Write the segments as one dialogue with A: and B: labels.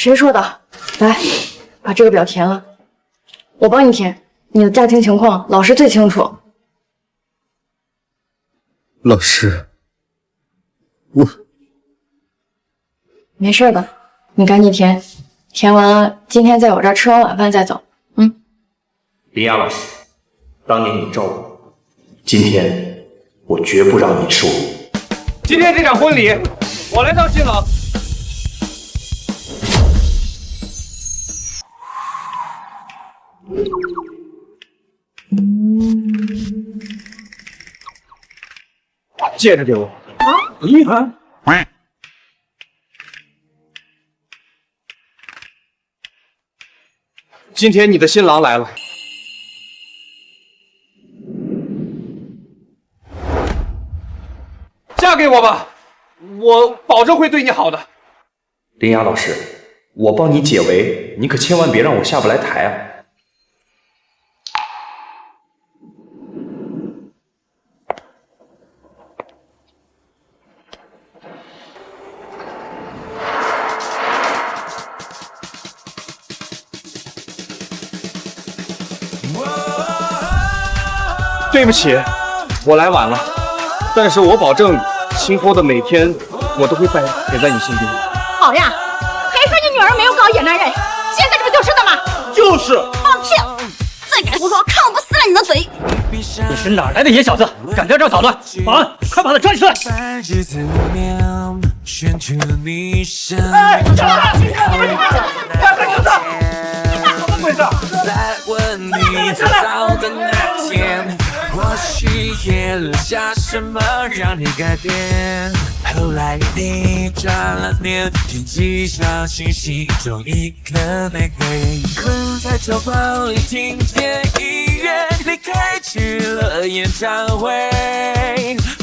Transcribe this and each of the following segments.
A: 谁说的？来，把这个表填了，我帮你填。你的家庭情况，老师最清楚。
B: 老师，
A: 没事的，你赶紧填，填完了今天在我这儿吃完晚饭再走。
C: 林雅老师，当年你罩我，今天我绝不让你输。
D: 今天这场婚礼，我来当新郎。戒指给我。今天你的新郎来了。嫁给我吧，我保证会对你好的。
C: 林雅老师，我帮你解围，你可千万别让我下不来台啊！
D: 对不起，我来晚了，但是我保证，今后的每天我都会陪在你身边。
E: 好呀，还说你女儿没有搞野男人，现在这不就是的吗？
D: 就是。
E: 放屁！再敢胡说，看我不撕了你的嘴！
F: 你是哪来的野小子，敢在这儿捣乱？保安，快把他抓起来！
D: 哎，你干什么鬼事？
G: 在问你最早的那天，或许也留下什么让你改变。后来你转了念，天际上星星中一颗玫瑰，困在囚房里听见音乐，离开去了演唱会，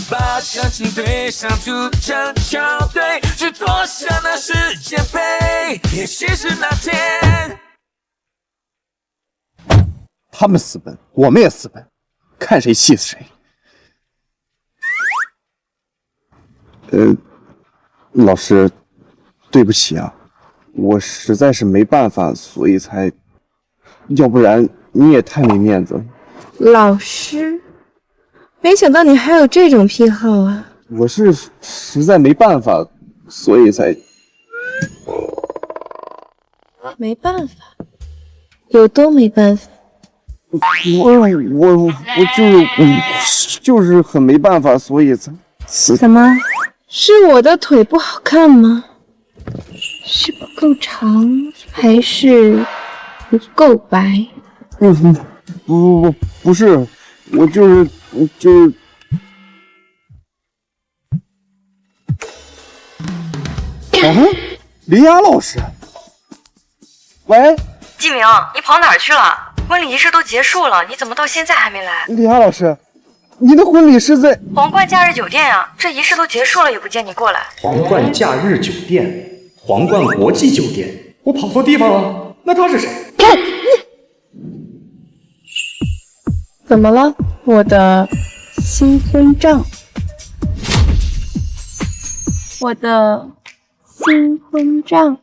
G: 把感情对象组成球队，去夺下那世界杯。也许是那天。
B: 他们私奔，我们也私奔，看谁气死谁。老师，对不起啊，我实在是没办法，所以才，要不然你也太没面子了。
H: 老师，没想到你还有这种癖好啊！
B: 我是实在没办法，所以才……
H: 没办法，有多没办法？
B: 我就是很没办法，所以才
H: 怎么是我的腿不好看吗？是不够长，还是不够白？
B: 不是，我就是林雅老师，喂，
A: 季明，你跑哪儿去了？婚礼仪式都结束了，你怎么到现在还没来？
B: 林雅老师，你的婚礼是在
A: 皇冠假日酒店呀，这仪式都结束了也不见你过来。
C: 皇冠假日酒店，皇冠国际酒店，我跑错地方了？那他是谁？
H: 怎么了，我的新婚照？我的新婚照。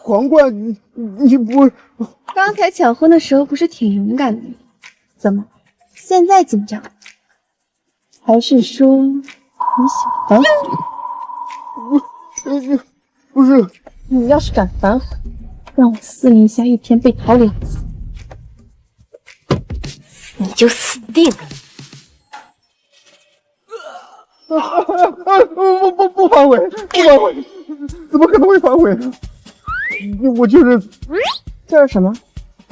B: 皇冠，你不……
H: 刚才抢婚的时候不是挺勇敢的吗？怎么现在紧张？还是说你想反悔？
B: 不是，
H: 你要是敢反悔，让我撕你一下1天被逃2次，你就死定了！
B: 不反悔，不反悔，怎么可能会反悔呢？我就是，
H: 这是什么？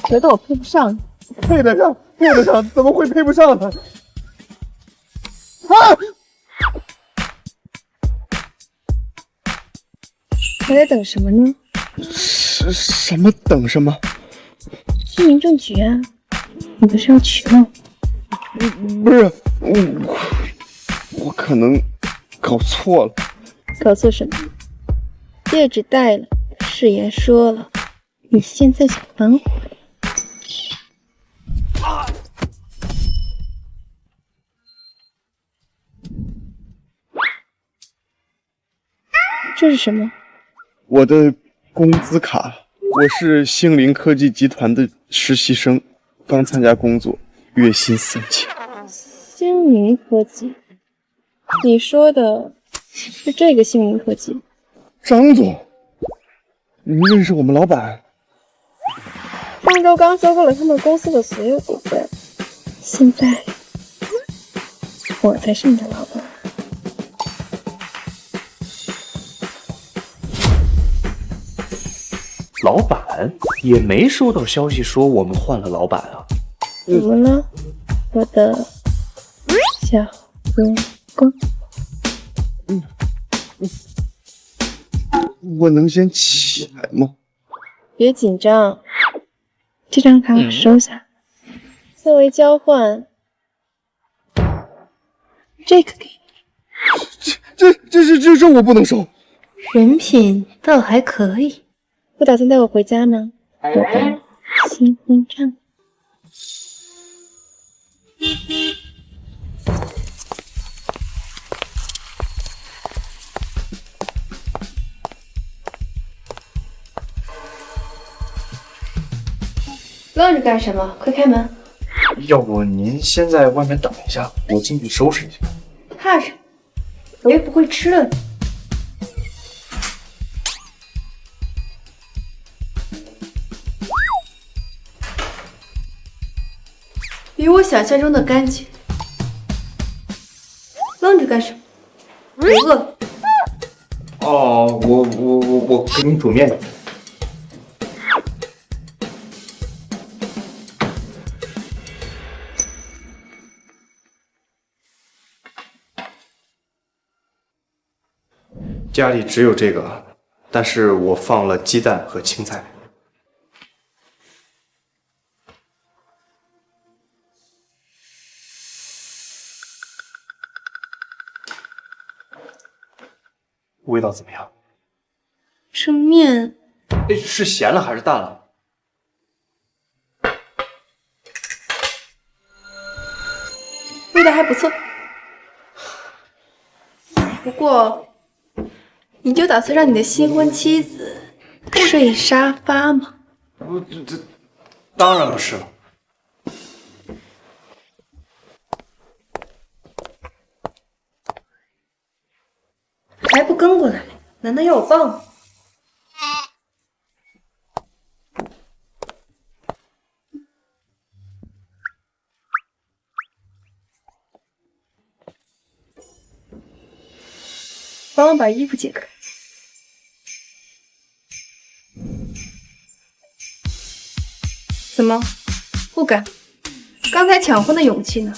H: 觉得我配不上你？
B: 配得上，配得上，怎么会配不上呢？啊！
H: 还在等什么呢？
B: 什么等什么？
H: 居民政局啊！你不是要娶吗？
B: 不是，我可能搞错了。
H: 搞错什么？戒指戴了，誓言说了，你现在想反悔？这是什么？
B: 我的工资卡。我是星林科技集团的实习生，刚参加工作，月薪3000。
H: 星林科技，你说的是这个星林科技？
B: 张总，您认识我们老板？
H: 上周刚收购了他们公司的所有股份，现在我才是你的老板。
C: 老板也没收到消息说我们换了老板啊。
H: 怎么了，我的小员工？
B: 我能先起来吗？
H: 别紧张，这张卡我收下，作为交换，这个给你。
B: 这我不能收。
A: 人品倒还可以。
H: 不打算带我回家吗？我的新婚证。
A: 愣着干什么？快开门！
D: 要不您先在外面等一下，我进去收拾一下。
A: 怕什么？我又不会吃了你。比我想象中的干净。愣着干什么？我饿。
D: 哦，我给你煮面。家里只有这个，但是我放了鸡蛋和青菜。味道怎么样？
A: 这面
D: 是咸了还是淡了？
A: 味道还不错。不过，你就打算让你的新婚妻子睡沙发吗？
D: 这当然不是了。
A: 还不跟过来？难道要我抱你？帮我把衣服解开。怎么，不敢？刚才抢婚的勇气呢？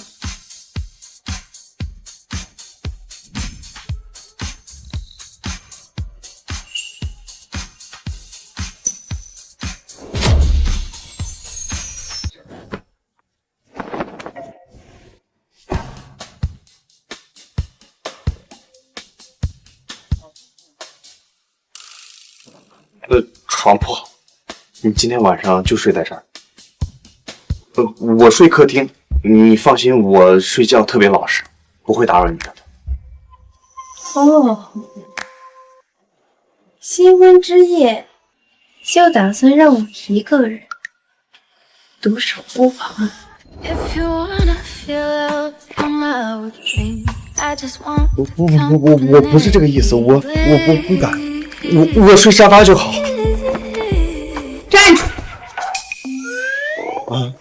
D: 床铺好，你今天晚上就睡在这儿。我睡客厅，你放心，我睡觉特别老实，不会打扰你的。
A: 哦，新婚之夜就打算让我一个人独守孤房啊？
D: 我不是这个意思，我不敢，我睡沙发就好。
A: 站住！
D: 啊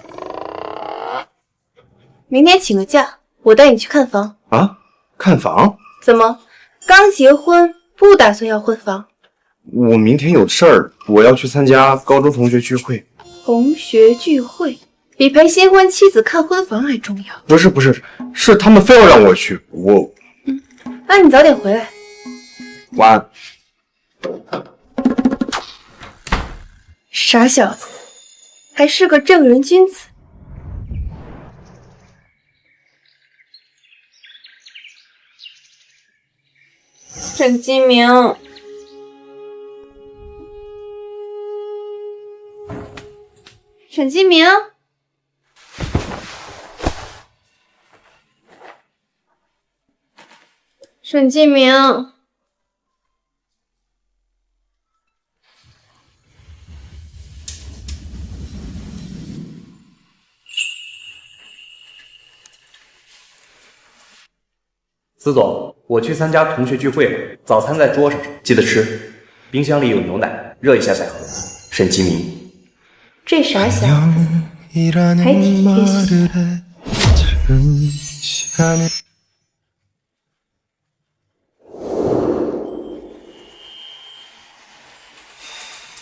A: 明天请个假，我带你去看房。
D: 啊！看房？
A: 怎么，刚结婚不打算要婚房？
D: 我明天有事儿，我要去参加高中同学聚会。
A: 同学聚会比陪新婚妻子看婚房还重要。
D: 不是，是他们非要让我去。
A: 那你早点回来。
D: 晚安。
A: 傻小子，还是个正人君子。沈金明，沈金明，沈金明，
C: 司总，我去参加同学聚会了，早餐在桌上，记得吃。冰箱里有牛奶，热一下再喝。沈吉明，
E: 这傻小子还挺贴心。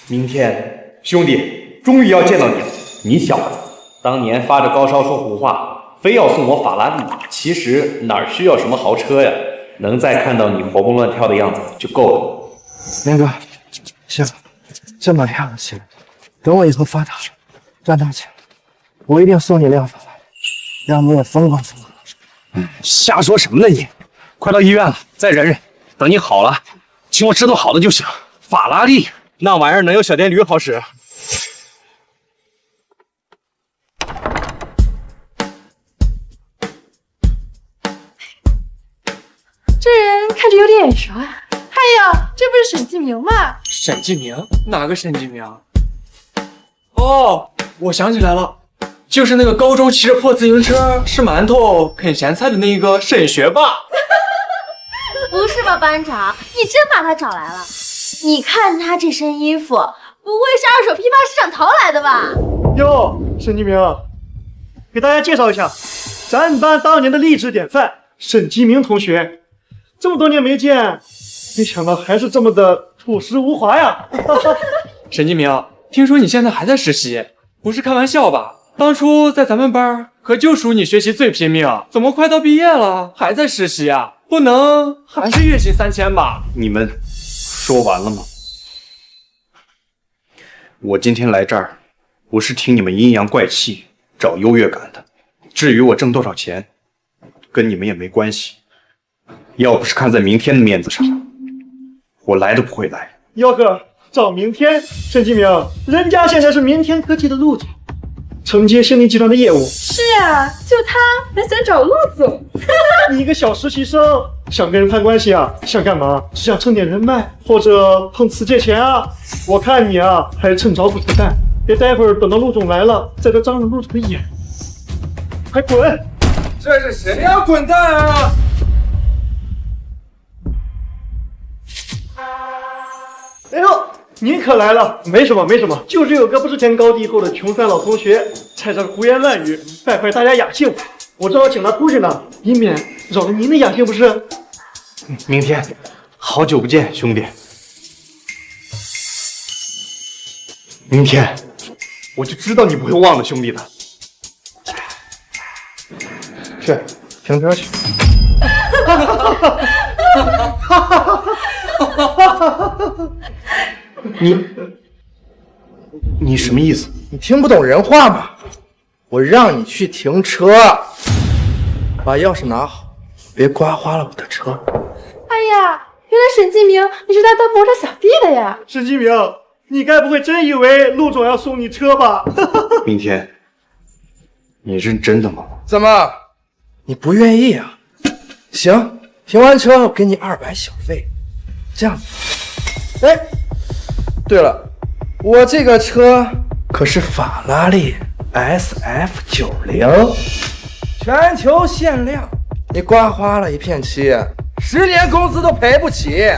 C: 明天，兄弟，终于要见到你了。你小子当年发着高烧说胡话，非要送我法拉利，其实哪儿需要什么豪车呀？能再看到你活蹦乱跳的样子就够了。
B: 明哥，行，这么样行，等我以后发达了，赚大钱，我一定送你辆法拉利，让你也风光风光。
D: 瞎说什么呢你？快到医院了，再忍忍，等你好了，请我吃顿好的就行。法拉利那玩意儿能有小电驴好使？
H: 这人看着有点眼熟啊！哎呀，这不是沈继明吗？
F: 沈继明？哪个沈继明？哦，我想起来了，就是那个高中骑着破自行车吃馒头啃咸菜的那个沈学霸。
E: 不是吧，班长，你真把他找来了？你看他这身衣服，不会是二手批发市场淘来的吧？
I: 哟，沈继明，给大家介绍一下，咱班当年的励志典范沈继明同学。这么多年没见，没想到还是这么的朴实无华呀！
F: 沈继明，听说你现在还在实习，不是开玩笑吧？当初在咱们班可就属你学习最拼命，怎么快到毕业了还在实习啊？不能还是月薪3000吧？
D: 你们说完了吗？我今天来这儿，不是听你们阴阳怪气找优越感的。至于我挣多少钱，跟你们也没关系。要不是看在明天的面子上，我来都不会来。
I: 吆喝找明天，沈继明，人家现在是明天科技的陆总，承接兴林集团的业务。
H: 是啊，就他还想找陆总。
I: 你一个小实习生，想跟人攀关系啊？想干嘛？只想蹭点人脉，或者碰瓷借钱啊？我看你啊，还是趁早滚蛋，别待会儿等到陆总来了，在这张着陆总的眼。快滚！
F: 这是谁要滚蛋啊？
I: 哎呦，您可来了！没什么，没什么，就是有个不知天高地厚的穷酸老同学，在这胡言乱语，败坏大家雅兴。我正好请他出去呢，以免扰了您的雅兴，不是？
D: 明天，好久不见，兄弟。明天，我就知道你不会忘了兄弟的。
I: 去，停车去。
D: 你什么意思？
J: 你听不懂人话吗？我让你去停车，把钥匙拿好，别刮花了我的车。
H: 哎呀，原来沈继明你是来当模特小弟的呀！
I: 沈继明，你该不会真以为陆总要送你车吧？
D: 明天，你认真的吗？
J: 怎么，你不愿意啊？行，停完车我给你200小费。这样子，哎，对了，我这个车可是法拉利 SF90，全球限量，你刮花了一片漆，10年工资都赔不起。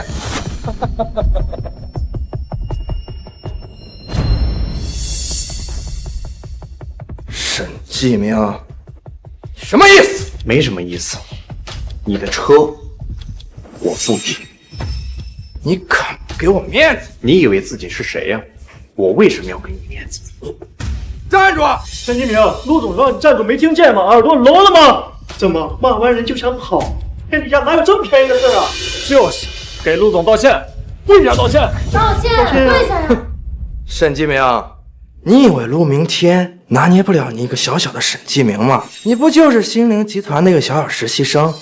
J: 沈继明，你什么意思？
D: 没什么意思，你的车我不停。
J: 你肯不给我面子？
D: 你以为自己是谁呀？我为什么要给你面子？
J: 站住！
I: 沈继明，陆总让你站住，没听见吗？耳朵聋了吗？怎么骂完人就想跑？天底下哪有这么便宜的事啊？
F: 就是，给陆总道歉，跪下道歉，
E: 道歉，跪下呀！
J: 沈继明，你以为陆明天拿捏不了你一个小小的沈继明吗？你不就是心灵集团那个小实习生，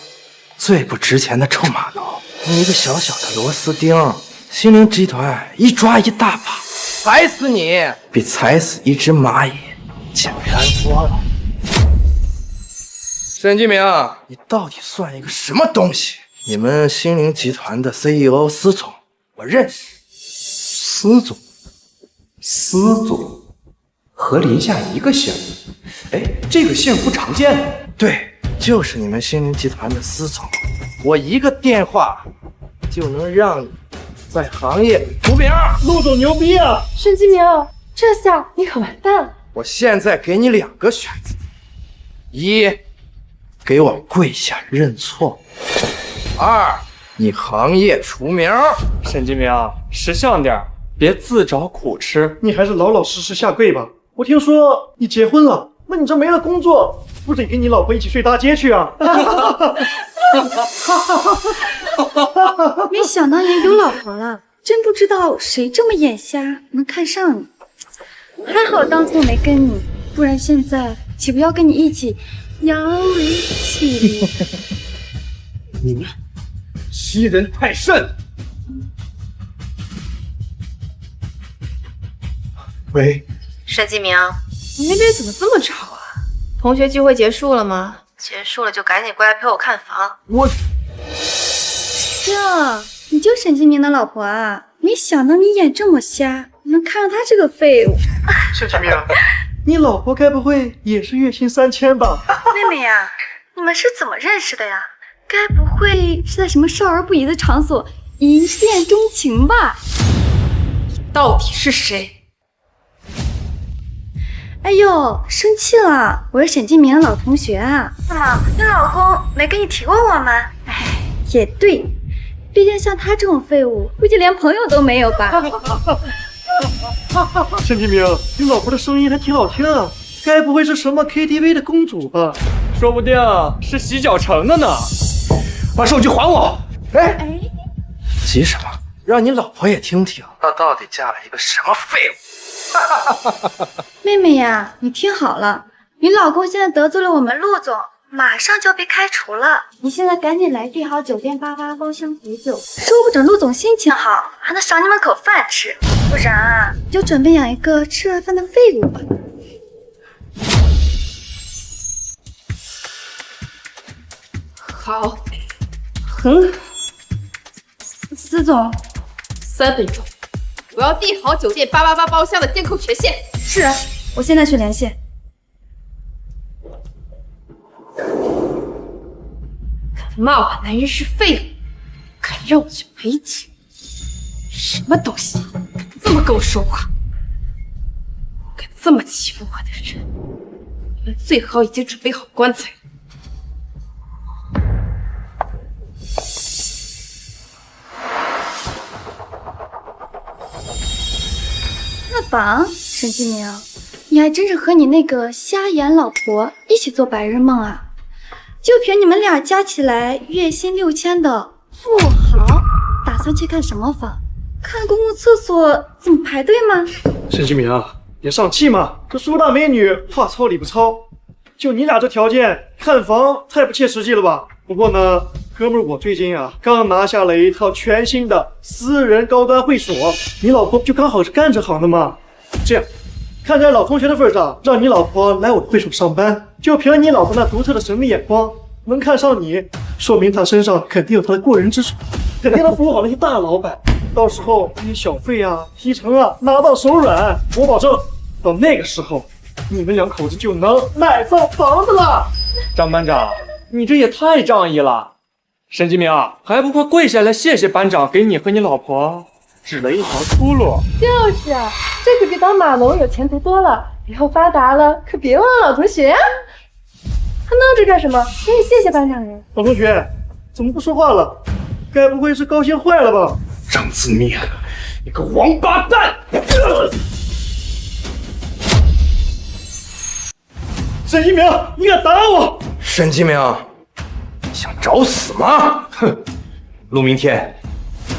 J: 最不值钱的臭玛瑙？你一个小小的螺丝钉，心灵集团一抓一大把，踩死你比踩死一只蚂蚁简单多了。沈继明，你到底算一个什么东西？你们心灵集团的 CEO 司总，我认识。
C: 司总和林夏一个姓，哎，这个姓不常见。
J: 对，就是你们心灵集团的司总。我一个电话就能让你在行业出名。
I: 陆总牛逼啊！
H: 沈继明，这下你可完蛋了。
J: 我现在给你2个选择：一，给我跪下认错；二，你行业出名。
F: 沈继明，识相点，别自找苦吃。
I: 你还是老老实实下跪吧。我听说你结婚了，那你这没了工作，不得跟你老婆一起睡大街去啊？
H: 没想到你有老婆了，真不知道谁这么眼瞎能看上你。还好当初没跟你，不然现在岂不要跟你一起摇尾起？
D: 你们欺人太甚！喂，
K: 沈继明，
H: 你那边怎么这么吵啊？
K: 同学聚会结束了吗？结束了就赶紧过来陪我看房。
J: 我
H: 这你就沈继明的老婆啊？没想到你眼这么瞎，能看上他这个废物。
I: 沈继明，你老婆该不会也是月薪3000吧？
H: 妹妹呀，你们是怎么认识的呀？该不会是在什么少儿不宜的场所一见钟情吧？
K: 到底是谁？
H: 哎呦，生气了！我是沈继明的老同学啊。怎么，你老公没跟你提过我吗？哎，也对，毕竟像他这种废物，估计连朋友都没有吧。
I: 沈继明，你老婆的声音还挺好听啊，该不会是什么 KTV 的公主吧？
F: 说不定是洗脚城的呢。
D: 把手机还我！
J: 哎，急什么？让你老婆也听听，她到底嫁了一个什么废物。
H: 妹妹呀，你听好了，你老公现在得罪了我们陆总，马上就要被开除了。你现在赶紧来订好酒店88包厢陪酒，说不准陆总心情好，还能赏你们口饭吃。不然啊，你就准备养一个吃了饭的废物吧。
K: 好，很好。
H: 司总
K: 3分钟，我要订好酒店888包厢的监控权限。
H: 是，我现在去联系。
K: 敢骂我男人是废物，敢让我去陪酒，什么东西？敢这么跟我说话？敢这么欺负我的人，你们最好已经准备好棺材。
H: 那房，沈继明，你还真是和你那个瞎眼老婆一起做白日梦啊！就凭你们俩加起来月薪6000的富豪，打算去看什么房？看公共厕所怎么排队吗？
I: 沈继明啊，别上气嘛，这苏大美女话糙理不糙，就你俩这条件，看房太不切实际了吧？不过呢，哥们儿，我最近啊刚拿下了一套全新的私人高端会所，你老婆不就刚好是干这行的吗？这样，看在老同学的份上，让你老婆来我的会所上班，就凭你老婆那独特的审美眼光，能看上你，说明她身上肯定有她的过人之处，肯定能服务好那些大老板。到时候那些小费啊、提成啊拿到手软，我保证，到那个时候，你们两口子就能买套房子了。
F: 张班长，你这也太仗义了。沈继明，还不快跪下来谢谢班长给你和你老婆指了一条出路。
H: 就是啊，这可比当码农有前途多了。以后发达了，可别忘了老同学啊！还闹着干什么？给你谢谢班长人。
I: 老同学，怎么不说话了？该不会是高兴坏了吧？
D: 张自明，你个王八蛋！
I: 沈继明，你敢打我！
J: 沈继明，你想找死吗？
D: 哼，陆明天，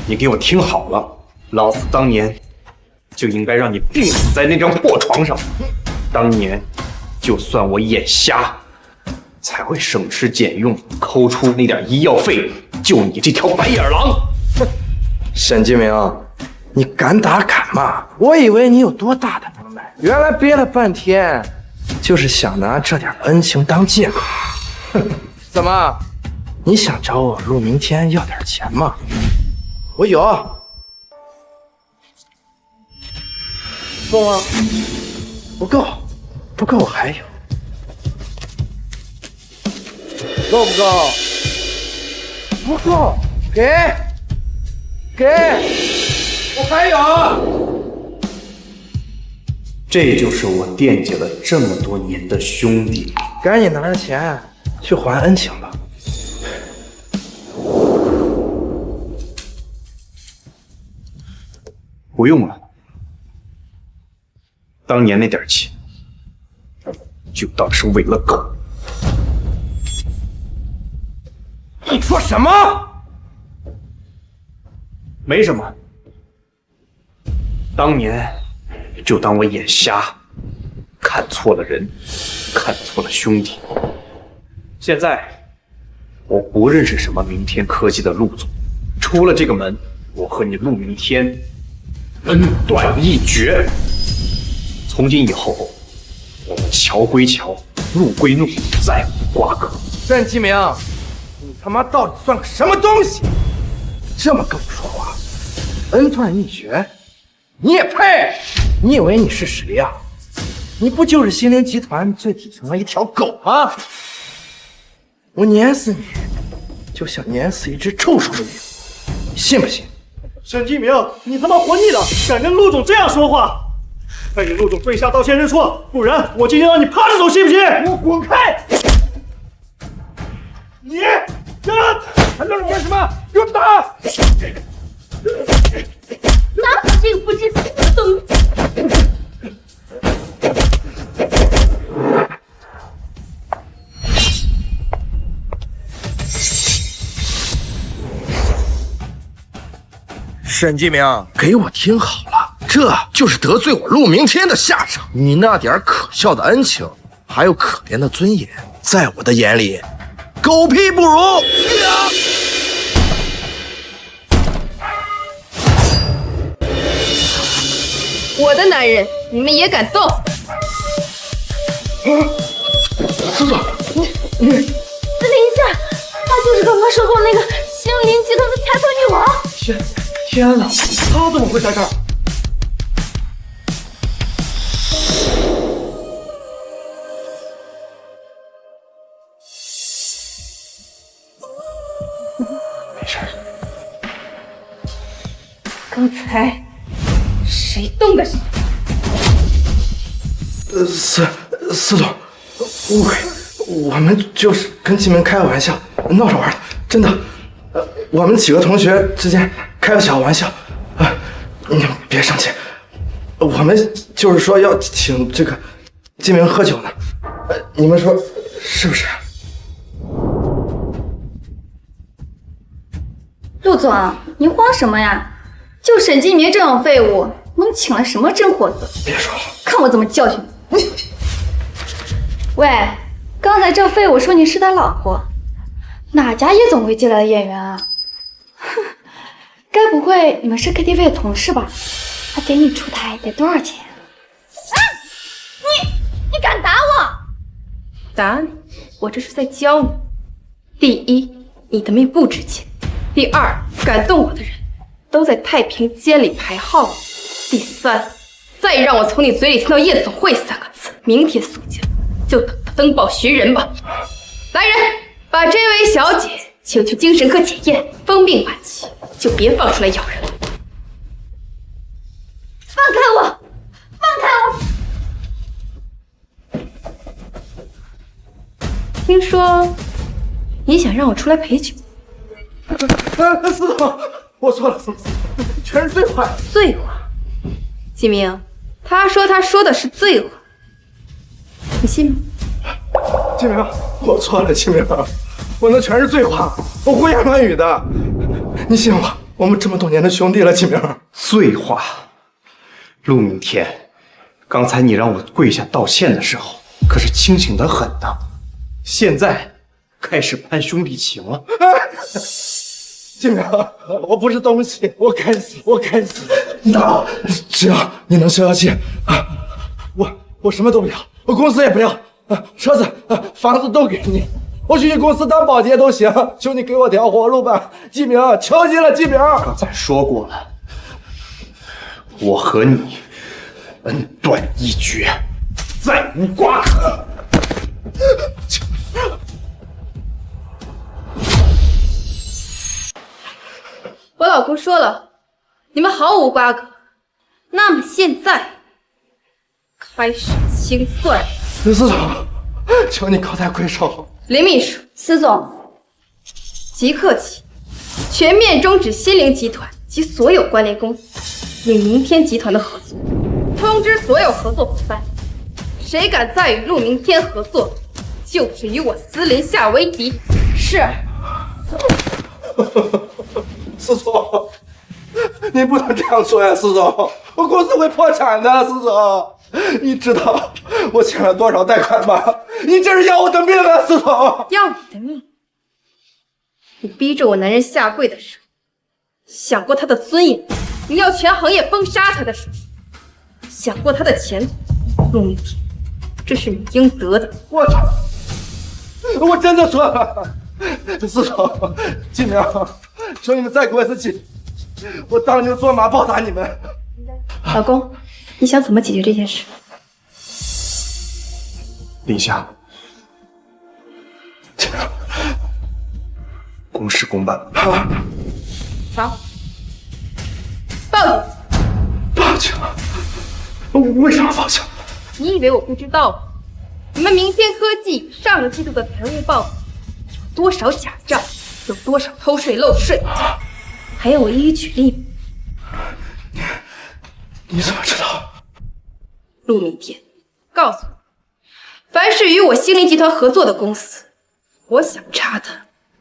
D: 你给我听好了，老子当年就应该让你病死在那张破床上。当年，就算我眼瞎，才会省吃俭用抠出那点医药费救你这条白眼狼。
J: 哼，沈继明，你敢打敢骂，我以为你有多大的能耐，原来憋了半天，就是想拿这点恩情当借口。哼，怎么，你想找我陆明天要点钱吗？我有，够吗？不够，不够，我还有，够不够？不够，给，我还有。
C: 这就是我惦记了这么多年的兄弟。
J: 赶紧拿着钱去还恩情吧。
D: 不用了，当年那点钱，就当是喂了狗。
J: 你说什么？
D: 没什么，当年就当我眼瞎，看错了人，看错了兄弟。现在我不认识什么明天科技的陆总，出了这个门，我和你陆明天恩断义绝。从今以后，我们桥归桥，路归路，再无瓜葛。
J: 沈继明，你他妈到底算个什么东西？这么跟我说话，恩断义绝，你也配？你以为你是谁呀？你不就是心灵集团最底层的一条狗吗？我碾死你，就像碾死一只臭手的鱼，你信不信？
I: 沈继明，你他妈活腻了，敢跟陆总这样说话？快给陆总跪下道歉认错，不然我今天让你趴着走，信不信？
J: 给我滚开！你还愣着干什么？给我打！
E: 拿走这个不知死的东西！
J: 沈继明，给我听好了，这就是得罪我陆明天的下场。你那点可笑的恩情，还有可怜的尊严，在我的眼里，狗屁不如。
K: 我的男人，你们也敢动？
J: 司总，你
E: 司令下，她就是刚刚说过那个星林集团的财团女王。
I: 天哪，她怎么会在这儿？
K: 没事。刚才谁动的手？
J: 司总，误会，我们就是跟继明开个玩笑，闹着玩的，真的。我们几个同学之间开个小玩笑，你们别生气。我们就是说要请这个继明喝酒呢，你们说是不是？
H: 陆总，你慌什么呀？就沈继明这种废物，能请了什么真货色？
J: 别说了，
H: 看我怎么教训你！喂，刚才这废物说你是他老婆，哪家夜总会进来的演员啊？哼，该不会你们是 KTV 的同事吧？他给你出台得多少钱？
E: 啊！你敢打我？
K: 打你？我这是在教你。第一，你的命不值钱；第二，敢动我的人都在太平间里排号；第三，再让我从你嘴里听到夜总会3个字，明天苏家就等着登报寻人吧。来人，把这位小姐请去精神科检验，疯病晚期就别放出来咬人了。
E: 放开我！放开
K: 我！听说你想让我出来陪酒？
J: 司总，我错了，司总，全是醉话。
K: 醉话？继明，他说的是醉话，你信吗？
J: 继明，我错了，继明，我那全是醉话，我胡言乱语的，你信我，我们这么多年的兄弟了，继明。
D: 醉话，陆明天，刚才你让我跪下道歉的时候，可是清醒得很的，现在开始攀兄弟情了。
J: 继明，我不是东西，我该死，我该死。那只要你能消消气啊，我什么都不要，我公司也不要啊，车子房子都给你，我去你公司当保洁都行，求你给我条活路吧，继明，求你了，继明。
D: 刚才说过了，我和你恩断义绝，再无瓜葛。
K: 老公说了，你们毫无瓜葛。那么现在开始清算。
J: 司总，求你高抬贵手。
K: 林秘书，
H: 司总，
K: 即刻起，全面终止心灵集团及所有关联公司与明天集团的合作。通知所有合作伙伴，谁敢再与陆明天合作，就是与我司林下为敌。是。
J: 司总，你不能这样做呀，司总，我公司会破产的，司总。你知道我欠了多少贷款吗？你这是要我的命啊，司总！
K: 要你的命？你逼着我男人下跪的时候，想过他的尊严？你要全行业封杀他的时候，想过他的前途？陆明天，这是你应得的。
J: 我真的错了，司总、金明，求你们再给我一次机会，我当牛做马报答你们。
K: 老公，你想怎么解决这件事？
D: 林夏，公事公办。
K: 好，报警！
J: 报警？为啥报警？
K: 你以为我不知道吗？你们明天科技上个季度的财务报表有多少假账，有多少偷税漏税，还要我一一举例吗？
J: 你怎么知道？
K: 陆明天，告诉我，凡是与我星林集团合作的公司，我想查的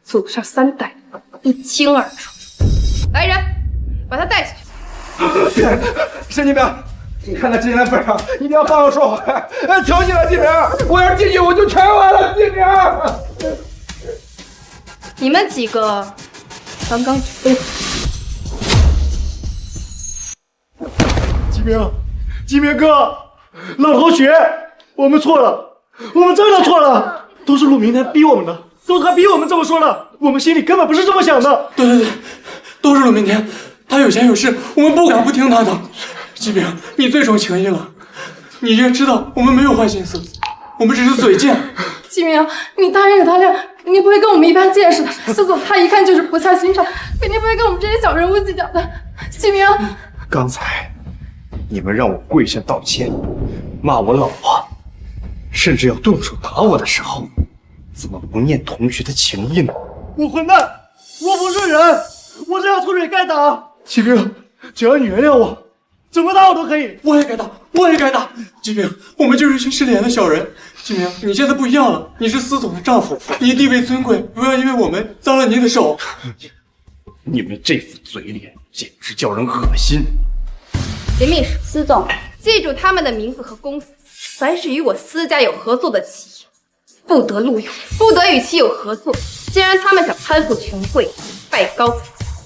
K: 祖上3代一清二楚。来人，把他带下去。
J: 沈金明，你看在之前的份上，一定要帮我说话，求你了，金明！我要进去我就全完了，金明！
K: 你们几个刚刚举杯。
I: 金明哥，老同学，我们错了，我们真的错了，都是陆明天逼我们的，都是他逼我们这么说的，我们心里根本不是这么想的。
F: 对，都是陆明天，他有钱有势，我们不敢不听他的。金明，你最重情义了，你应该知道我们没有坏心思，我们只是嘴贱。
A: 金明，你大人有大量，肯定不会跟我们一般见识的。司总他一看就是菩萨心肠，肯定不会跟我们这些小人物计较的。金明，
D: 刚才你们让我跪下道歉，骂我老婆，甚至要动手打我的时候，怎么不念同学的情义呢？
I: 我混蛋，我不是人，我这样出水该打。启明，只要你原谅我，怎么打我都可以。
F: 我也该打，我也该打。金明，我们就是一群失联的小人。金明，你现在不一样了，你是司总的丈夫，你地位尊贵，不要因为我们脏了您的手。
D: 你们这副嘴脸简直叫人恶心。
K: 林秘书，
H: 司总，
K: 记住他们的名字和公司，凡是与我司家有合作的企业，不得录用，不得与其有合作。既然他们想攀附权贵，拜高踩低，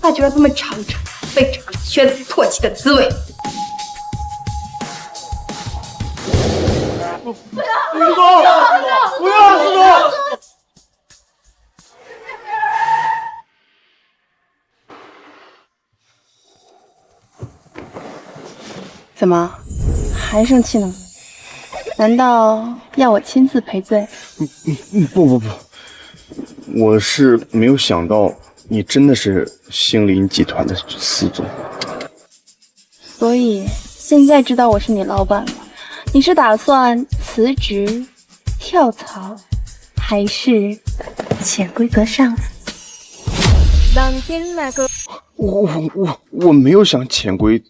K: 那就让他们尝尝被整个圈子唾弃的滋味。
I: 不要，司总！
H: 怎么还生气呢？难道要我亲自赔罪？
D: 不，我是没有想到你真的是星林集团的司总。
H: 所以现在知道我是你老板了，你是打算辞职、跳槽，还是潜规则上司？当天那个，
D: 我没有想潜规。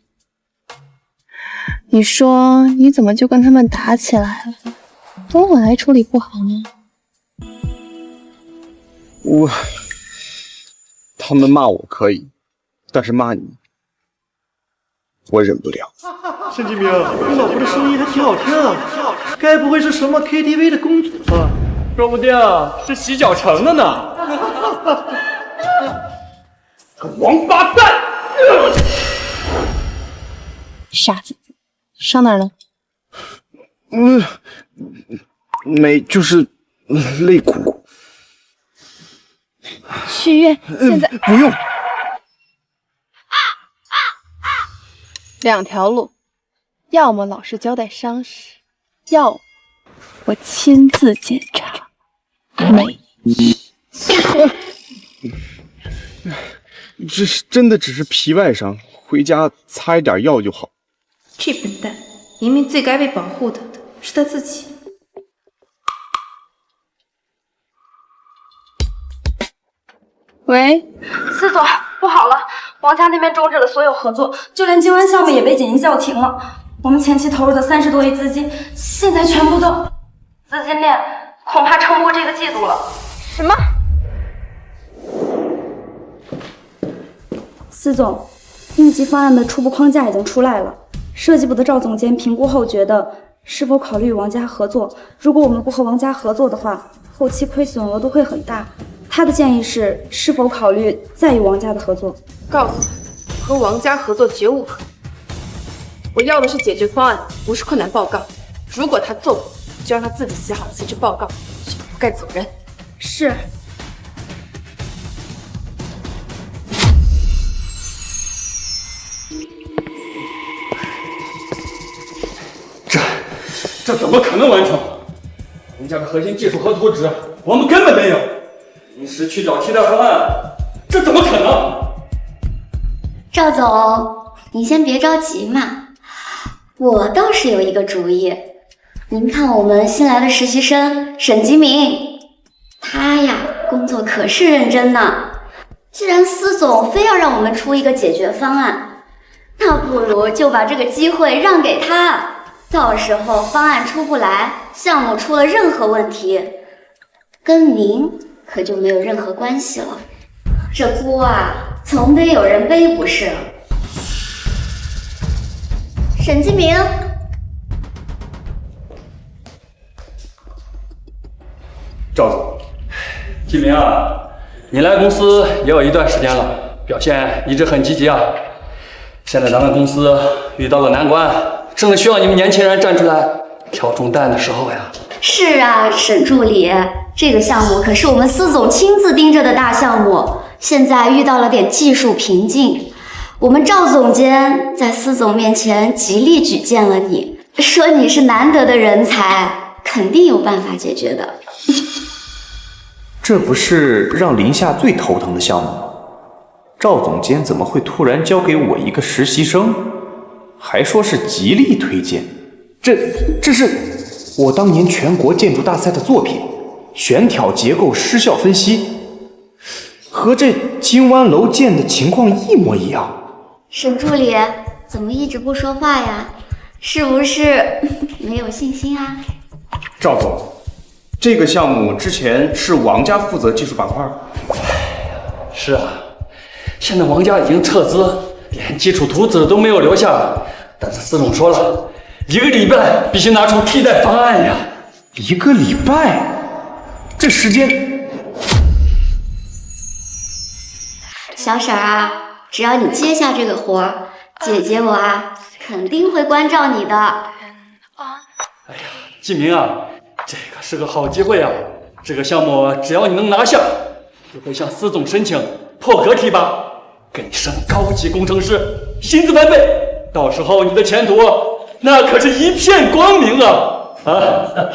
H: 你说你怎么就跟他们打起来了？等我来处理不好吗？
D: 他们骂我可以，但是骂你，我忍不了。
I: 沈金明，你老婆的声音还挺好听啊，该不会是什么 KTV 的公主吧？
F: 说不定是洗脚城的呢。
D: 个王八蛋！
H: 傻子，伤哪儿了？
D: 没，就是肋骨。
H: 去医院，现在
D: 不用。
H: 两条路，要么老实交代伤势，要么我亲自检查。美，
D: 这真的只是皮外伤，回家擦一点药就好。
K: 这笨蛋，明明最该被保护的是他自己。
A: 喂，司总，不好了，王家那边终止了所有合作，就连今晚项目也被紧急叫停了。我们前期投入的30多亿资金，现在全部都资金链恐怕撑不过这个季度了。
H: 什么？司总，应急方案的初步框架已经出来了。设计部的赵总监评估后觉得，是否考虑与王家合作？如果我们不和王家合作的话，后期亏损额度会很大。他的建议是，是否考虑再与王家的合作？
K: 告诉他，和王家合作绝无可能。我要的是解决方案，不是困难报告。如果他做不，就让他自己写好辞职报告，就不该走人。
H: 是。
F: 这怎么可能完成？人家的核心技术和图纸我们根本没有，临时去找替代方案，这怎么可能？
E: 赵总，你先别着急嘛，我倒是有一个主意。您看我们新来的实习生沈吉明，他呀工作可是认真呢。既然司总非要让我们出一个解决方案，那不如就把这个机会让给他。到时候方案出不来，项目出了任何问题，跟您可就没有任何关系了。这锅啊，总得有人背不是？沈继明，
F: 赵总，继明啊，你来公司也有一段时间了，表现一直很积极啊。现在咱们公司遇到了难关，正是需要你们年轻人站出来挑重担的时候呀。
E: 是啊，沈助理，这个项目可是我们司总亲自盯着的大项目，现在遇到了点技术瓶颈。我们赵总监在司总面前极力举荐了你，说你是难得的人才，肯定有办法解决的。
D: 这不是让林夏最头疼的项目吗？赵总监怎么会突然交给我一个实习生？还说是极力推荐，这是我当年全国建筑大赛的作品，悬挑结构失效分析，和这金湾楼建的情况一模一样。
E: 沈助理怎么一直不说话呀？是不是没有信心啊？
D: 赵总，这个项目之前是王家负责技术板块。
F: 是啊，现在王家已经撤资，连基础图纸都没有留下。但是司总说了，1个礼拜必须拿出替代方案呀。
D: 1个礼拜？这时间……
E: 小婶儿啊，只要你接下这个活儿，姐姐我啊肯定会关照你的。
F: 哎呀，继明啊，这个是个好机会啊！这个项目只要你能拿下，就会向司总申请破格提拔，给你升高级工程师，薪资翻倍。到时候你的前途那可是一片光明啊！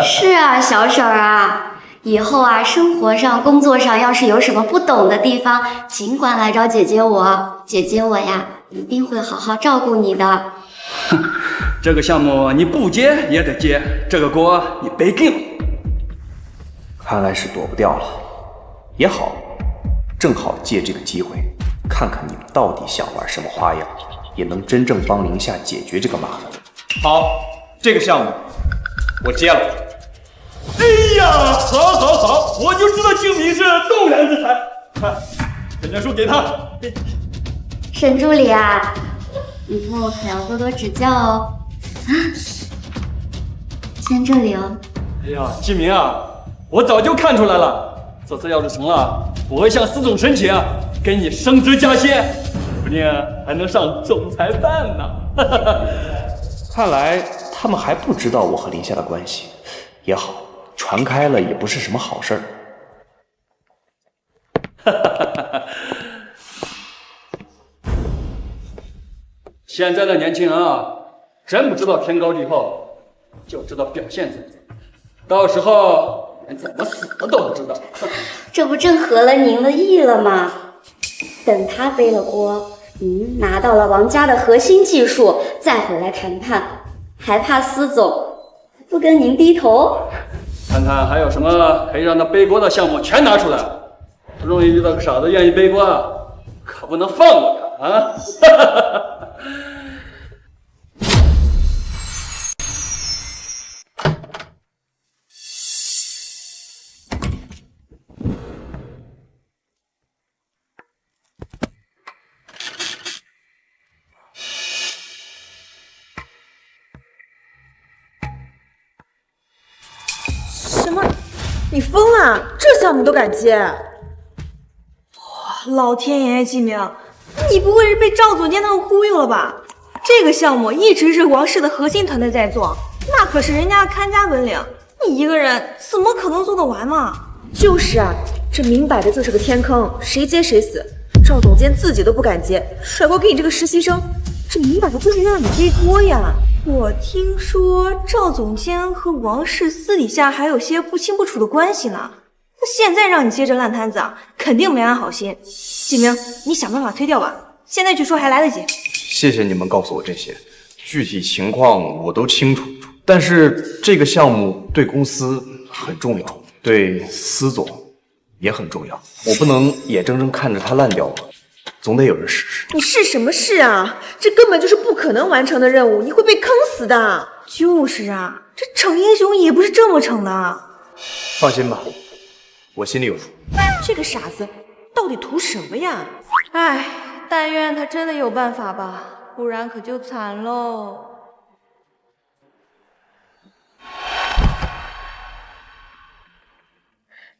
E: 是啊，小婶儿啊，以后啊，生活上、工作上要是有什么不懂的地方，尽管来找姐姐我，姐姐我呀，一定会好好照顾你的。
F: 这个项目你不接也得接，这个锅你背定。
D: 看来是躲不掉了，也好，正好借这个机会，看看你们到底想玩什么花样，也能真正帮林夏解决这个麻烦。好，这个项目我接了。
F: 哎呀，好，我就知道静明是动人之才。看，证件书给他。
E: 沈助理啊，以后可要多多指教哦。啊，签这里哦。
F: 哎呀，静明啊，我早就看出来了，这次要是成了，我会向司总申请，给你升职加薪，说不定还能上总裁办呢。
D: 看来他们还不知道我和林夏的关系，也好，传开了也不是什么好事儿。
F: 现在的年轻人啊，真不知道天高地厚，就知道表现自己，到时候连怎么死的都不知道。
E: 这不正合了您的意了吗？等他背了锅，拿到了王家的核心技术，再回来谈判，还怕司总不跟您低头？
L: 看看还有什么可以让他背锅的项目，全拿出来。不容易遇到个傻子愿意背锅啊，可不能放过他啊！
M: 什么？你疯了？这项目都敢接？哇！老天爷，季明，你不会是被赵总监他们忽悠了吧？这个项目一直是王氏的核心团队在做，那可是人家的看家本领，你一个人怎么可能做得完嘛？就是啊，这明摆着就是个天坑，谁接谁死。赵总监自己都不敢接，甩锅给你这个实习生，这明摆着就是让你背锅呀！我听说赵总监和王氏私底下还有些不清不楚的关系呢，那现在让你接这烂摊子啊，肯定没安好心。季明，你想办法推掉吧，现在去说还来得及。
D: 谢谢你们告诉我这些，具体情况我都清楚，但是这个项目对公司很重要，对司总也很重要，我不能眼睁睁看着它烂掉吧，总得有人试试。
M: 你试什么试啊？这根本就是不可能完成的任务，你会被坑死的。就是啊，这逞英雄也不是这么逞的。
D: 放心吧，我心里有数。
M: 这个傻子到底图什么呀？唉，但愿他真的有办法吧，不然可就惨喽。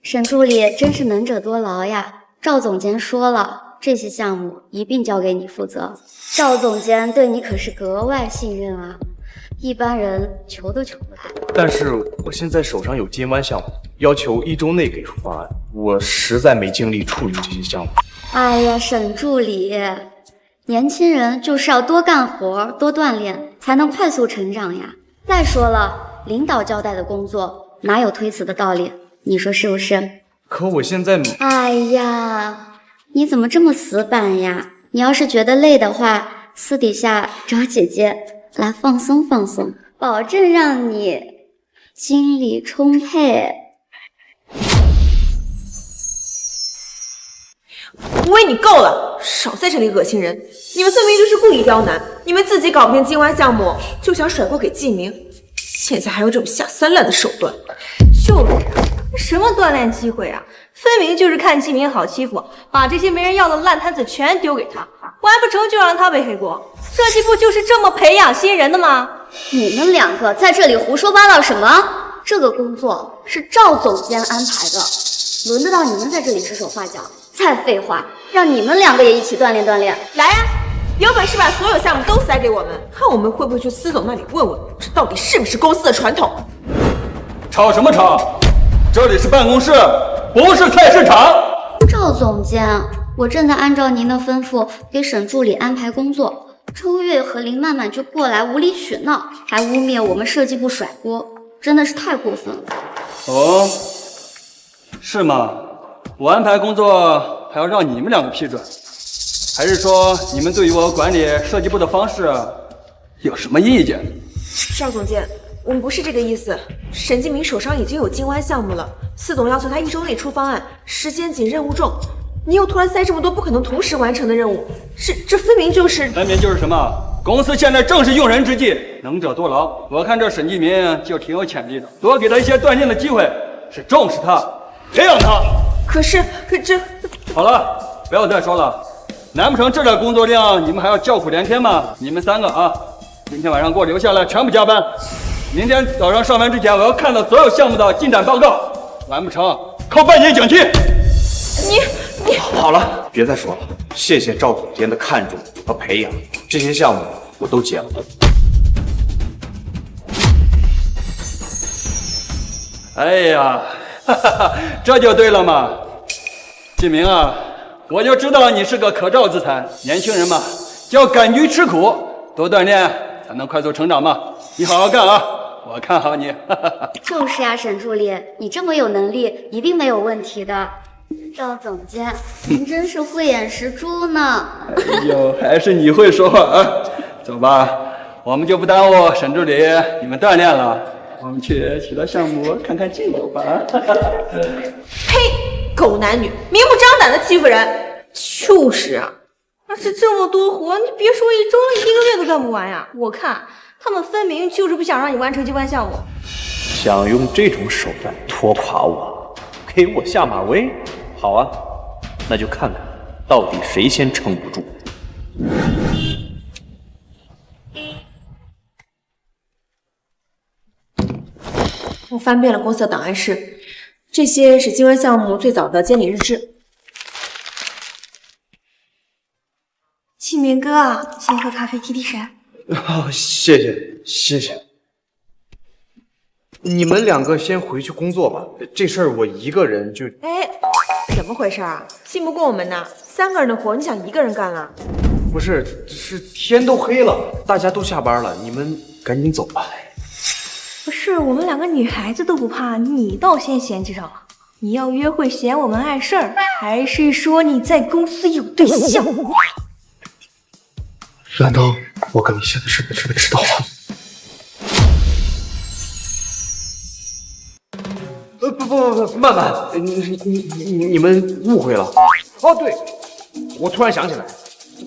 E: 沈助理真是能者多劳呀！赵总监说了，这些项目一并交给你负责。赵总监对你可是格外信任啊，一般人求都求不到。
D: 但是我现在手上有金湾项目，要求1周内给出方案，我实在没精力处理这些项目。
E: 哎呀，沈助理，年轻人就是要多干活，多锻炼，才能快速成长呀。再说了，领导交代的工作哪有推辞的道理？你说是不是？
D: 可我现在……
E: 哎呀，你怎么这么死板呀？你要是觉得累的话，私底下找姐姐来放松放松，保证让你精力充沛。
M: 吴伟，你够了，少在这里恶心人！你们分明就是故意刁难，你们自己搞不定金湾项目，就想甩锅给季明，现在还有这种下三滥的手段。就是什么锻炼机会啊，分明就是看季明好欺负，把这些没人要的烂摊子全丢给他，完不成就让他背黑锅。设计部就是这么培养新人的吗？
E: 你们两个在这里胡说八道什么？这个工作是赵总监安排的，轮得到你们在这里指手画脚？再废话，让你们两个也一起锻炼锻炼。
M: 来呀，有本事把所有项目都塞给我们，看我们会不会去司总那里问问，这到底是不是公司的传统。
L: 吵什么吵？这里是办公室，不是菜市场。
E: 赵总监，我正在按照您的吩咐给沈助理安排工作，周月和林曼曼就过来无理取闹，还污蔑我们设计部甩锅，真的是太过分了。
L: 哦，是吗？我安排工作还要让你们两个批准，还是说你们对于我管理设计部的方式有什么意见？
M: 赵总监，我们不是这个意思。沈继明手上已经有金湾项目了，司总要求他1周内出方案，时间紧，任务重。你又突然塞这么多不可能同时完成的任务，这分明就是
L: 什么？公司现在正是用人之际，能者多劳。我看这沈继明就挺有潜力的，多给他一些锻炼的机会，是重视他，培养他。
M: 可这……
L: 好了，不要再说了。难不成这点工作量你们还要叫苦连天吗？你们3个啊，今天晚上给我留下来，全部加班。明天早上上班之前，我要看到所有项目的进展报告。完不成，扣半年奖金。
M: 你
D: 好了，别再说了。谢谢赵总监的看重和培养，这些项目我都接了。
L: 哎呀，哈哈，这就对了嘛。季明啊，我就知道你是个可造之才。年轻人嘛，就要敢于吃苦，多锻炼才能快速成长嘛。你好好干啊，我看好你。
E: 就是呀，沈助理，你这么有能力，一定没有问题的。赵总监，您真是慧眼识珠呢。
L: 哎呦，还是你会说话啊！走吧，我们就不耽误沈助理你们锻炼了，我们去其他项目看看进度吧。
M: 呸！狗男女，明目张胆的欺负人。就是啊，而且这么多活，你别说一周了，1个月都干不完呀！我看他们分明就是不想让你完成机关项目。
C: 想用这种手段拖垮我，给我下马威？好啊，那就看看到底谁先撑不住。
K: 我翻遍了公司的档案室，这些是机关项目最早的监理日志。
M: 启明哥啊，先喝咖啡提提神。
J: 哦，谢谢。你们2个先回去工作吧，这事儿我一个人就……
M: 哎，怎么回事啊？信不过我们呢？3个人的活你想1个人干了？
J: 不是天都黑了，大家都下班了，你们赶紧走吧。
M: 不是，我们2个女孩子都不怕，你倒先嫌弃上了。你要约会嫌我们碍事儿，还是说你在公司有对象？
I: 难道我跟你写的是被知道了？
J: 不，曼曼，你们误会了。哦，对，我突然想起来，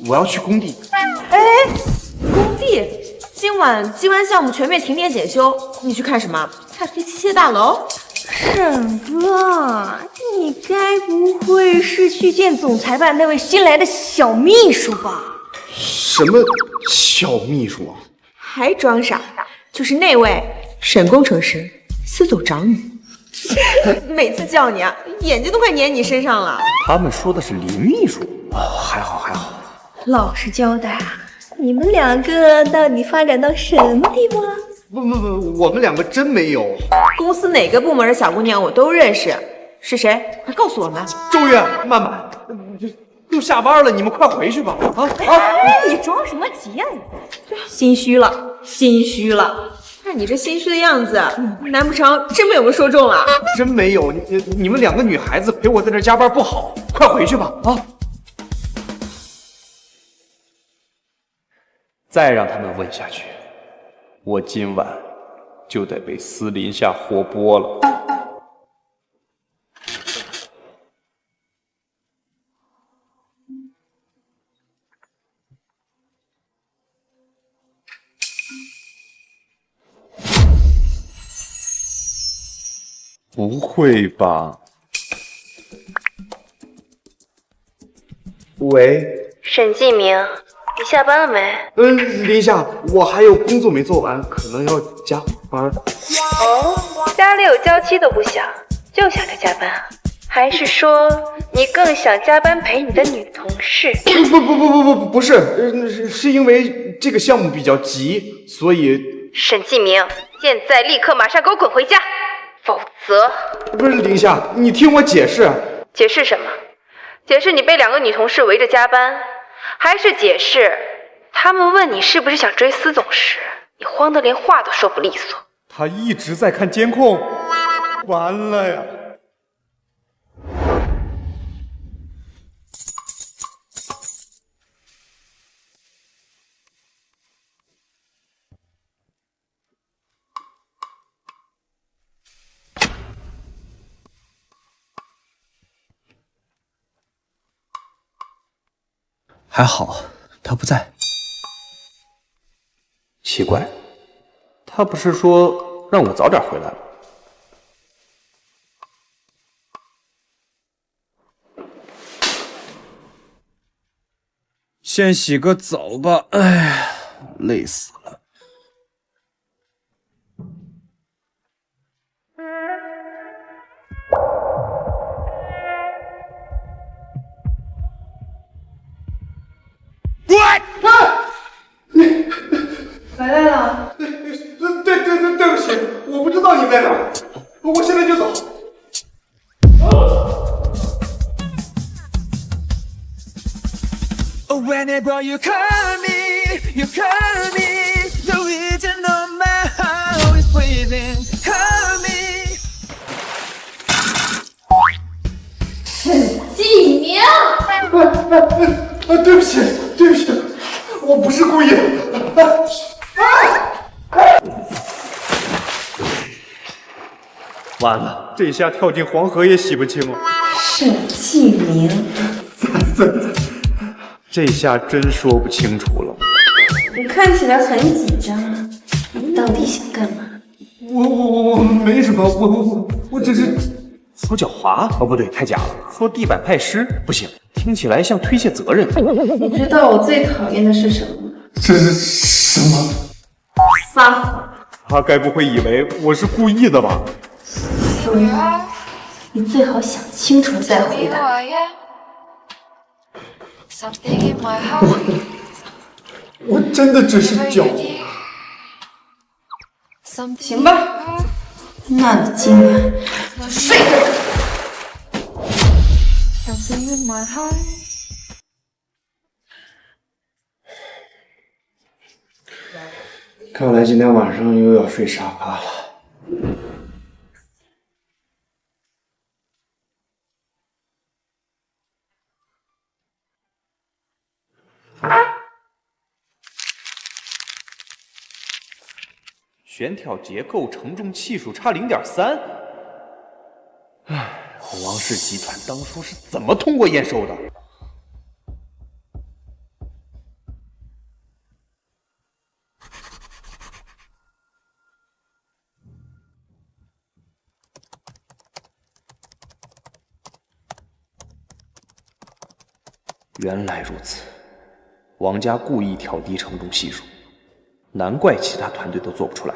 J: 我要去工地。
M: 哎，工地，今晚机关项目全面停电检修，你去看什么？看黑机械大楼？沈哥，你该不会是去见总裁办那位新来的小秘书吧？
J: 什么小秘书啊？
M: 还装傻？就是那位沈工程师，司总长女。每次叫你啊，眼睛都快粘你身上了。
C: 他们说的是林秘书。
J: 还好。
M: 老实交代啊，你们2个到底发展到什么地步了？
J: 不，我们2个真没有。
M: 公司哪个部门的小姑娘我都认识，是谁？快告诉我们。
J: 周月、曼曼，都下班了，你们快回去吧。
M: 你着什么急呀你？心虚了。看你这心虚的样子，难不成真被我们说中了？
J: 真没有，你们2个女孩子陪我在这加班不好，快回去吧。
C: 再让他们问下去，我今晚就得被司林下活剥了。不会吧？
J: 喂，
A: 沈继明，你下班了没？
J: 林夏，我还有工作没做完，可能要加班。
A: 哦，家里有娇妻都不想，就想着加班啊？还是说你更想加班陪你的女同事？
J: 不是，是因为这个项目比较急，所以……
A: 沈继明，现在立刻马上给我滚回家，否则……
J: 不是林夏，你听我解释。
A: 解释什么？解释你被2个女同事围着加班，还是解释他们问你是不是想追司总时，你慌得连话都说不利索？
J: 他一直在看监控，完了呀！
C: 还好他不在。奇怪，他不是说让我早点回来吗？
D: 先洗个澡吧，哎呀，累死了。
H: 回来了。
J: 对不起，我不知道你在哪儿，我现在就走。
G: Whenever you call me, the reason of my heart is breathing. Call me.
I: 对不起，对不起，我不是故意的。
D: 完了，这下跳进黄河也洗不清了。
M: 沈继明，
D: 这下真说不清楚了。
M: 你看起来很紧张啊，你到底想干嘛？
I: 我没什么，我只是
C: 说狡猾？哦，不对，太假了。说地板派尸不行，听起来像推卸责任。
M: 你知道我最讨厌的是什么吗？
I: 这是什么？
M: 撒谎。
D: 他该不会以为我是故意的吧？
M: 所以，你最好想清楚再回答。
I: 我真的只是狡猾。
M: 行吧，那你今晚就睡在这儿。
B: 看来今天晚上又要睡沙发了。
C: 悬挑结构承重系数差0.3。唉，王氏集团当初是怎么通过验收的？原来如此，王家故意调低承重系数，难怪其他团队都做不出来。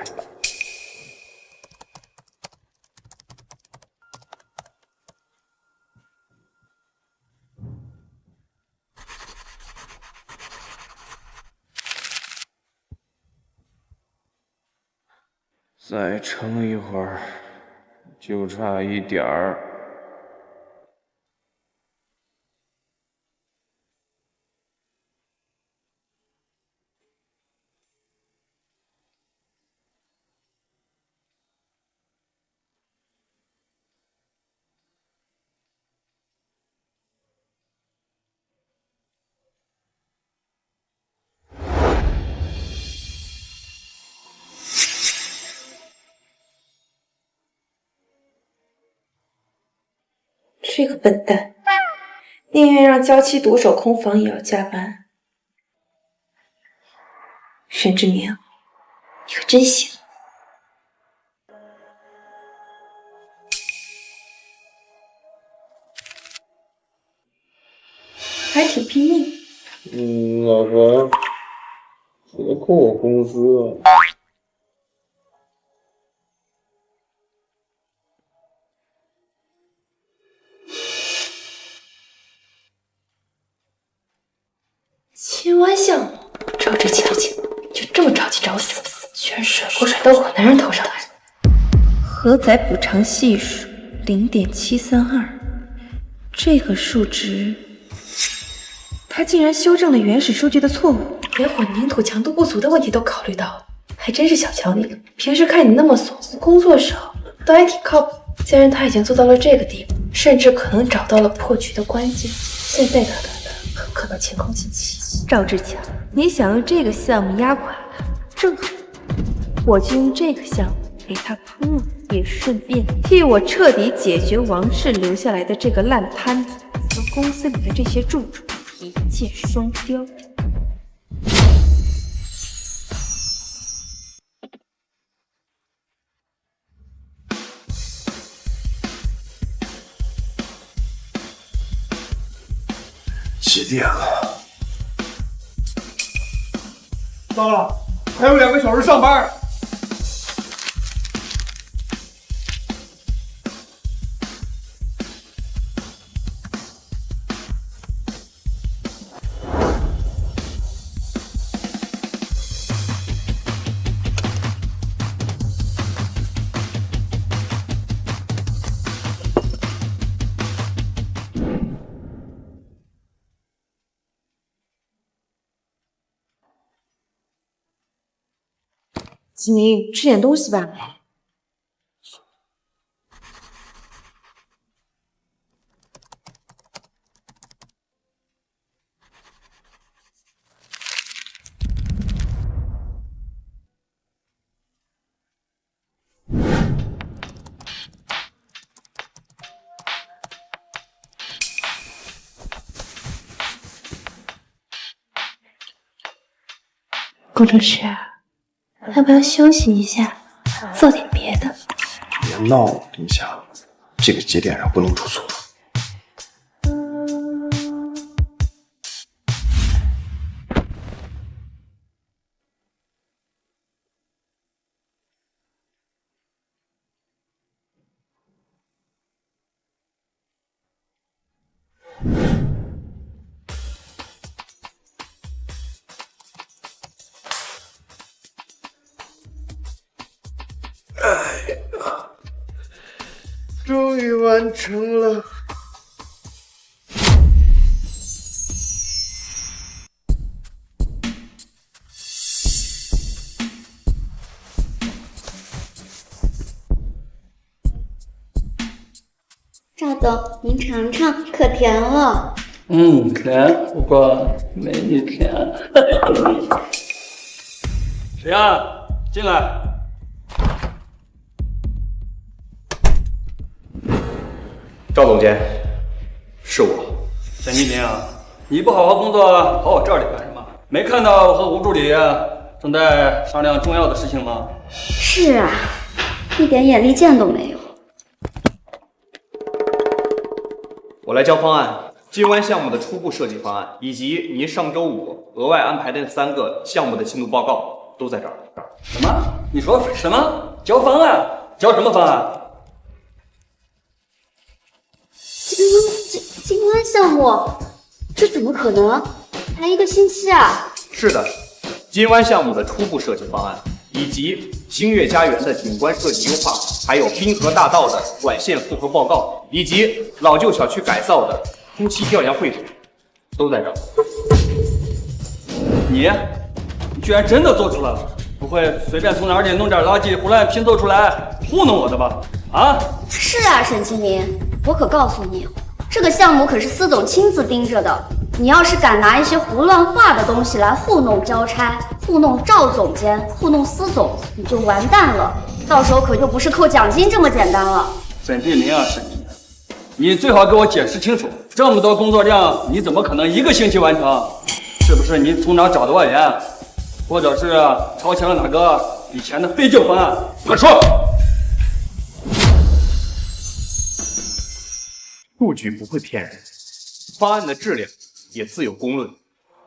C: 再撑一会儿，就差一点儿。
M: 这个笨蛋，宁愿让娇妻独守空房也要加班。沈志明，你可真行！还挺拼命。
B: 老婆，别扣我工资啊！
M: 青湾项目，赵志强就这么着急找死，居然甩锅甩到我男人头上来。荷载补偿系数0.732，这个数值，他竟然修正了原始数据的错误，连混凝土强度不足的问题都考虑到，还真是小瞧你了。平时看你那么怂，工作少，倒还挺靠谱。既然他已经做到了这个地步，甚至可能找到了破局的关键，现在他很可能前功尽弃。赵志强，你想用这个项目压垮他，正好，我就用这个项目给他铺路，也顺便替我彻底解决王氏留下来的这个烂摊子，和公司里的这些柱柱一箭双雕。
D: 几点了？
I: 糟了，还有2个小时上班。
M: 子明，吃点东西吧。
K: 工程师，要不要休息一下，做点别的？
D: 别闹了，林夏，这个节点上不能出错。
B: 终于完成了。
E: 赵总，您尝尝，可甜了。
L: 甜，不过没你甜。谁呀？进来。
D: 赵总监，是我。
L: 沈一鸣，你不好好工作，跑我这里干什么？没看到我和吴助理正在商量重要的事情吗？
E: 是啊，一点眼力见都没有。
C: 我来交方案，金湾项目的初步设计方案，以及您上周五额外安排的3个项目的进度报告都在这儿。
L: 什么？你说什么？交方案？交什么方案？
E: 金湾项目，这怎么可能？才1个星期啊！
C: 是的，金湾项目的初步设计方案，以及星月家园的景观设计优化，还有滨河大道的管线复核报告，以及老旧小区改造的初期调研汇总，都在这儿。
L: 你居然真的做出来了？不会随便从哪里弄点垃圾胡乱拼凑出来糊弄我的吧？啊？
E: 是啊，沈清明，我可告诉你，这个项目可是司总亲自盯着的。你要是敢拿一些胡乱画的东西来糊弄交差，糊弄赵总监，糊弄司总，你就完蛋了。到时候可就不是扣奖金这么简单了。
L: 沈继明啊，沈继明，你最好给我解释清楚，这么多工作量，你怎么可能1个星期完成？是不是你从哪找的外援，或者是抄袭了哪个以前的废旧方案？快说！
C: 数据不会骗人，方案的质量也自有公论。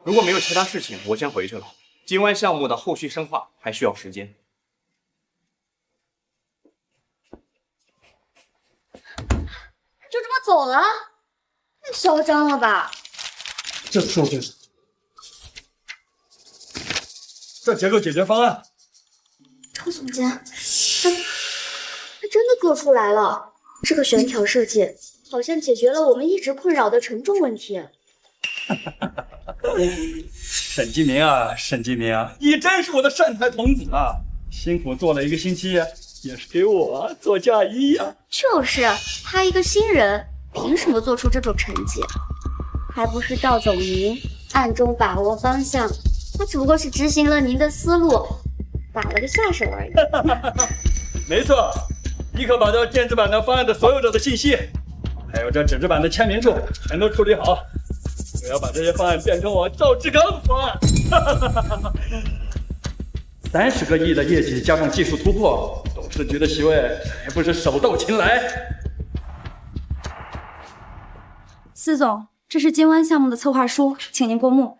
C: 如果没有其他事情，我先回去了。金湾项目的后续深化还需要时间。
E: 就这么走了？太嚣张了吧！
L: 这数据，这结构解决方案，
E: 赵总监，他真的做出来了。这个悬条设计好像解决了我们一直困扰的承重问题。
L: 沈继明啊，沈继明，你真是我的善财童子啊！辛苦做了1个星期，也是给我做嫁衣呀。
E: 就是他一个新人，凭什么做出这种成绩？还不是赵总您暗中把握方向，他只不过是执行了您的思路，打了个下手而已。
L: 没错，立刻把这电子版的方案的所有者的信息，还有这纸质版的签名处全都处理好。我要把这些方案变成我赵志刚的方案。30个亿的业绩加上技术突破，董事局的席位还不是手到擒来？
A: 司总，这是金湾项目的策划书，请您过目。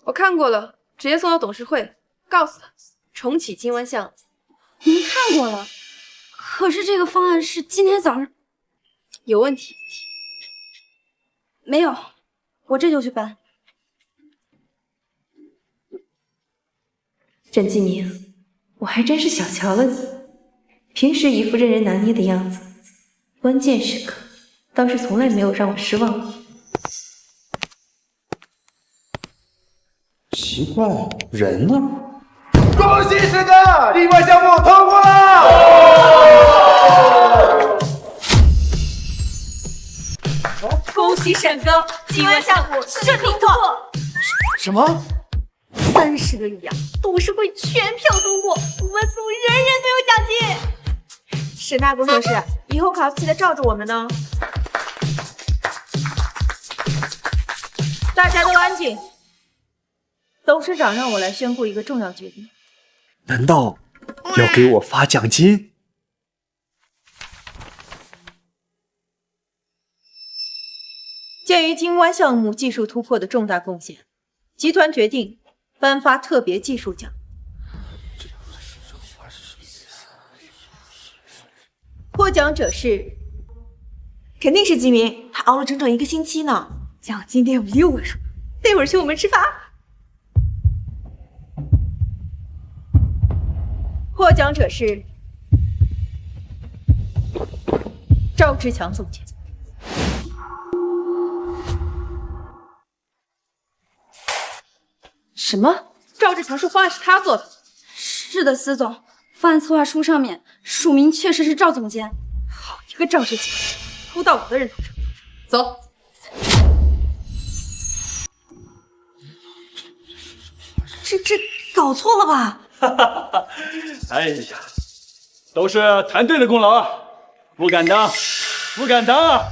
K: 我看过了，直接送到董事会，告诉他重启金湾项目。
A: 您看过了，可是这个方案是今天早上
K: 有问题。
A: 没有，我这就去搬。
K: 沈继明，我还真是小瞧了你，平时一副任人拿捏的样子，关键时刻倒是从来没有让我失望过。
D: 奇怪，人呢？
B: 恭喜沈哥，金湾项目通过了！
M: 恭喜沈哥，金湾项目顺利通过。
B: 什么
M: ？30个亿啊！董事会全票通过，我们组人人都有奖金。沈大工程师，以后可要记得罩着我们呢。大家都安静。董事长让我来宣布一个重要决定。
C: 难道要给我发奖金？
M: 鉴于金湾项目技术突破的重大贡献，集团决定颁发特别技术奖。获奖者是，肯定是吉明，他熬了整整1个星期呢。奖金得有6位数，待会儿请我们吃饭。获奖者是赵志强总监。
K: 什么？赵志强说方案是他做的？
A: 是的，司总，方案策划书上面署名确实是赵总监。
K: 好一个赵志强，扑到我的人头上。走。
M: 这搞错了吧？
L: 哎呀，都是团队的功劳啊！不敢当，不敢当啊！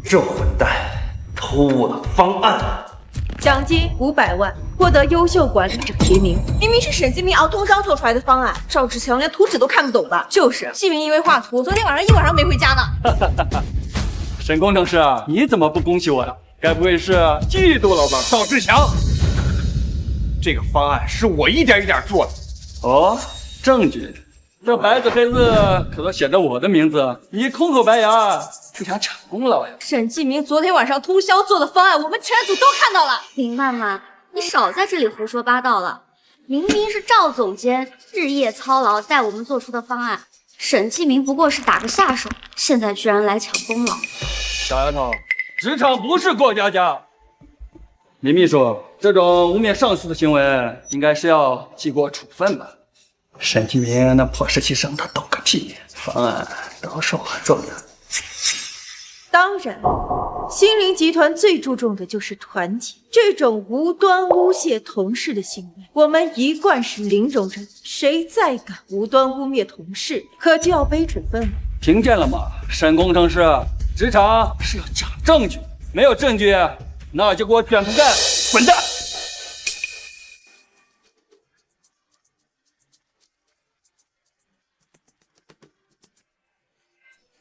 J: 这混蛋偷我的方案！
M: 奖金500万，获得优秀管理者提名。明明是沈金明熬通宵做出来的方案，赵志强连图纸都看不懂吧？就是，季明因为画图，昨天晚上1晚上没回家呢。
L: 沈工程师，你怎么不恭喜我呀？该不会是嫉妒了吧？
D: 赵志强，这个方案是我一点一点做的。
L: 哦，证据，这白纸黑字可都写着我的名字，你空口白牙就想抢功劳呀？
M: 沈继明昨天晚上通宵做的方案，我们全组都看到了。
E: 林曼曼，你少在这里胡说八道了，明明是赵总监日夜操劳带我们做出的方案，沈继明不过是打个下手，现在居然来抢功劳。
L: 小丫头，职场不是过家家。李秘书，这种污蔑上司的行为，应该是要记过处分吧？沈继明那破实习生，他懂个屁！方案都是我做的。
M: 当然，星林集团最注重的就是团结，这种无端诬陷同事的行为，我们一贯是零容忍。谁再敢无端污蔑同事，可就要背处分。
L: 听见了吗，沈工程师？职场是要讲证据，没有证据，那就给我卷铺盖，滚蛋！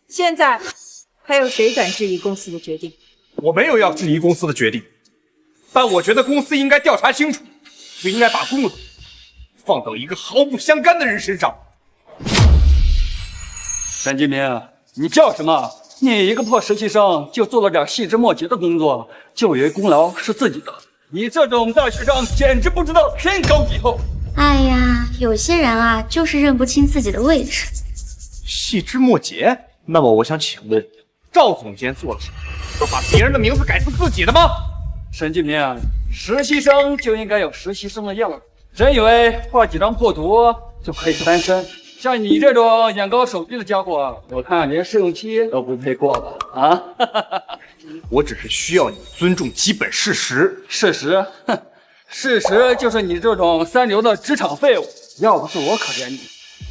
M: 现在还有谁敢质疑公司的决定？
D: 我没有要质疑公司的决定，但我觉得公司应该调查清楚，不应该把功劳放到一个毫不相干的人身上。
L: 沈继明，你叫什么？你一个破实习生就做了点细枝末节的工作，就以为功劳是自己的？你这种大学生简直不知道天高地厚。
E: 哎呀，有些人啊，就是认不清自己的位置。
D: 细枝末节？那么我想请问，赵总监做了什么？是把别人的名字改成自己的吗？
L: 沈继明，实习生就应该有实习生的样子，真以为画几张破图就可以翻身？像你这种眼高手低的家伙，我看连试用期都不配过吧？啊！
D: 我只是需要你尊重基本事实。
L: 事实？哼，事实就是你这种三流的职场废物。要不是我可怜你，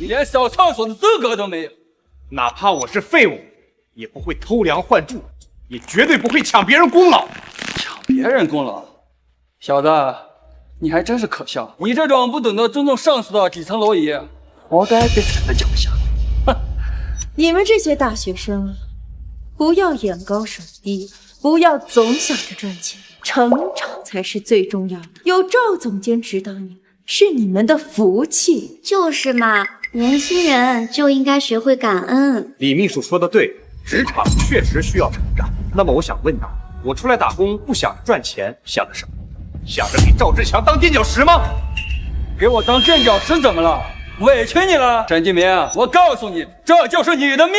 L: 你连扫厕所的资格都没有。
D: 哪怕我是废物，也不会偷梁换柱，也绝对不会抢别人功劳。
L: 抢别人功劳？小子，你还真是可笑！你这种不懂得尊重上司的底层蝼蚁，活该被踩在脚下。哼！
M: 你们这些大学生，不要眼高手低，不要总想着赚钱，成长才是最重要的。有赵总监指导你，是你们的福气。
E: 就是嘛，年轻人就应该学会感恩。
D: 李秘书说的对，职场确实需要成长。那么我想问你，我出来打工不想着赚钱，想的什么？想着给赵志强当垫脚石吗？
L: 给我当垫脚石怎么了？委屈你了，沈继明，我告诉你，这就是你的命。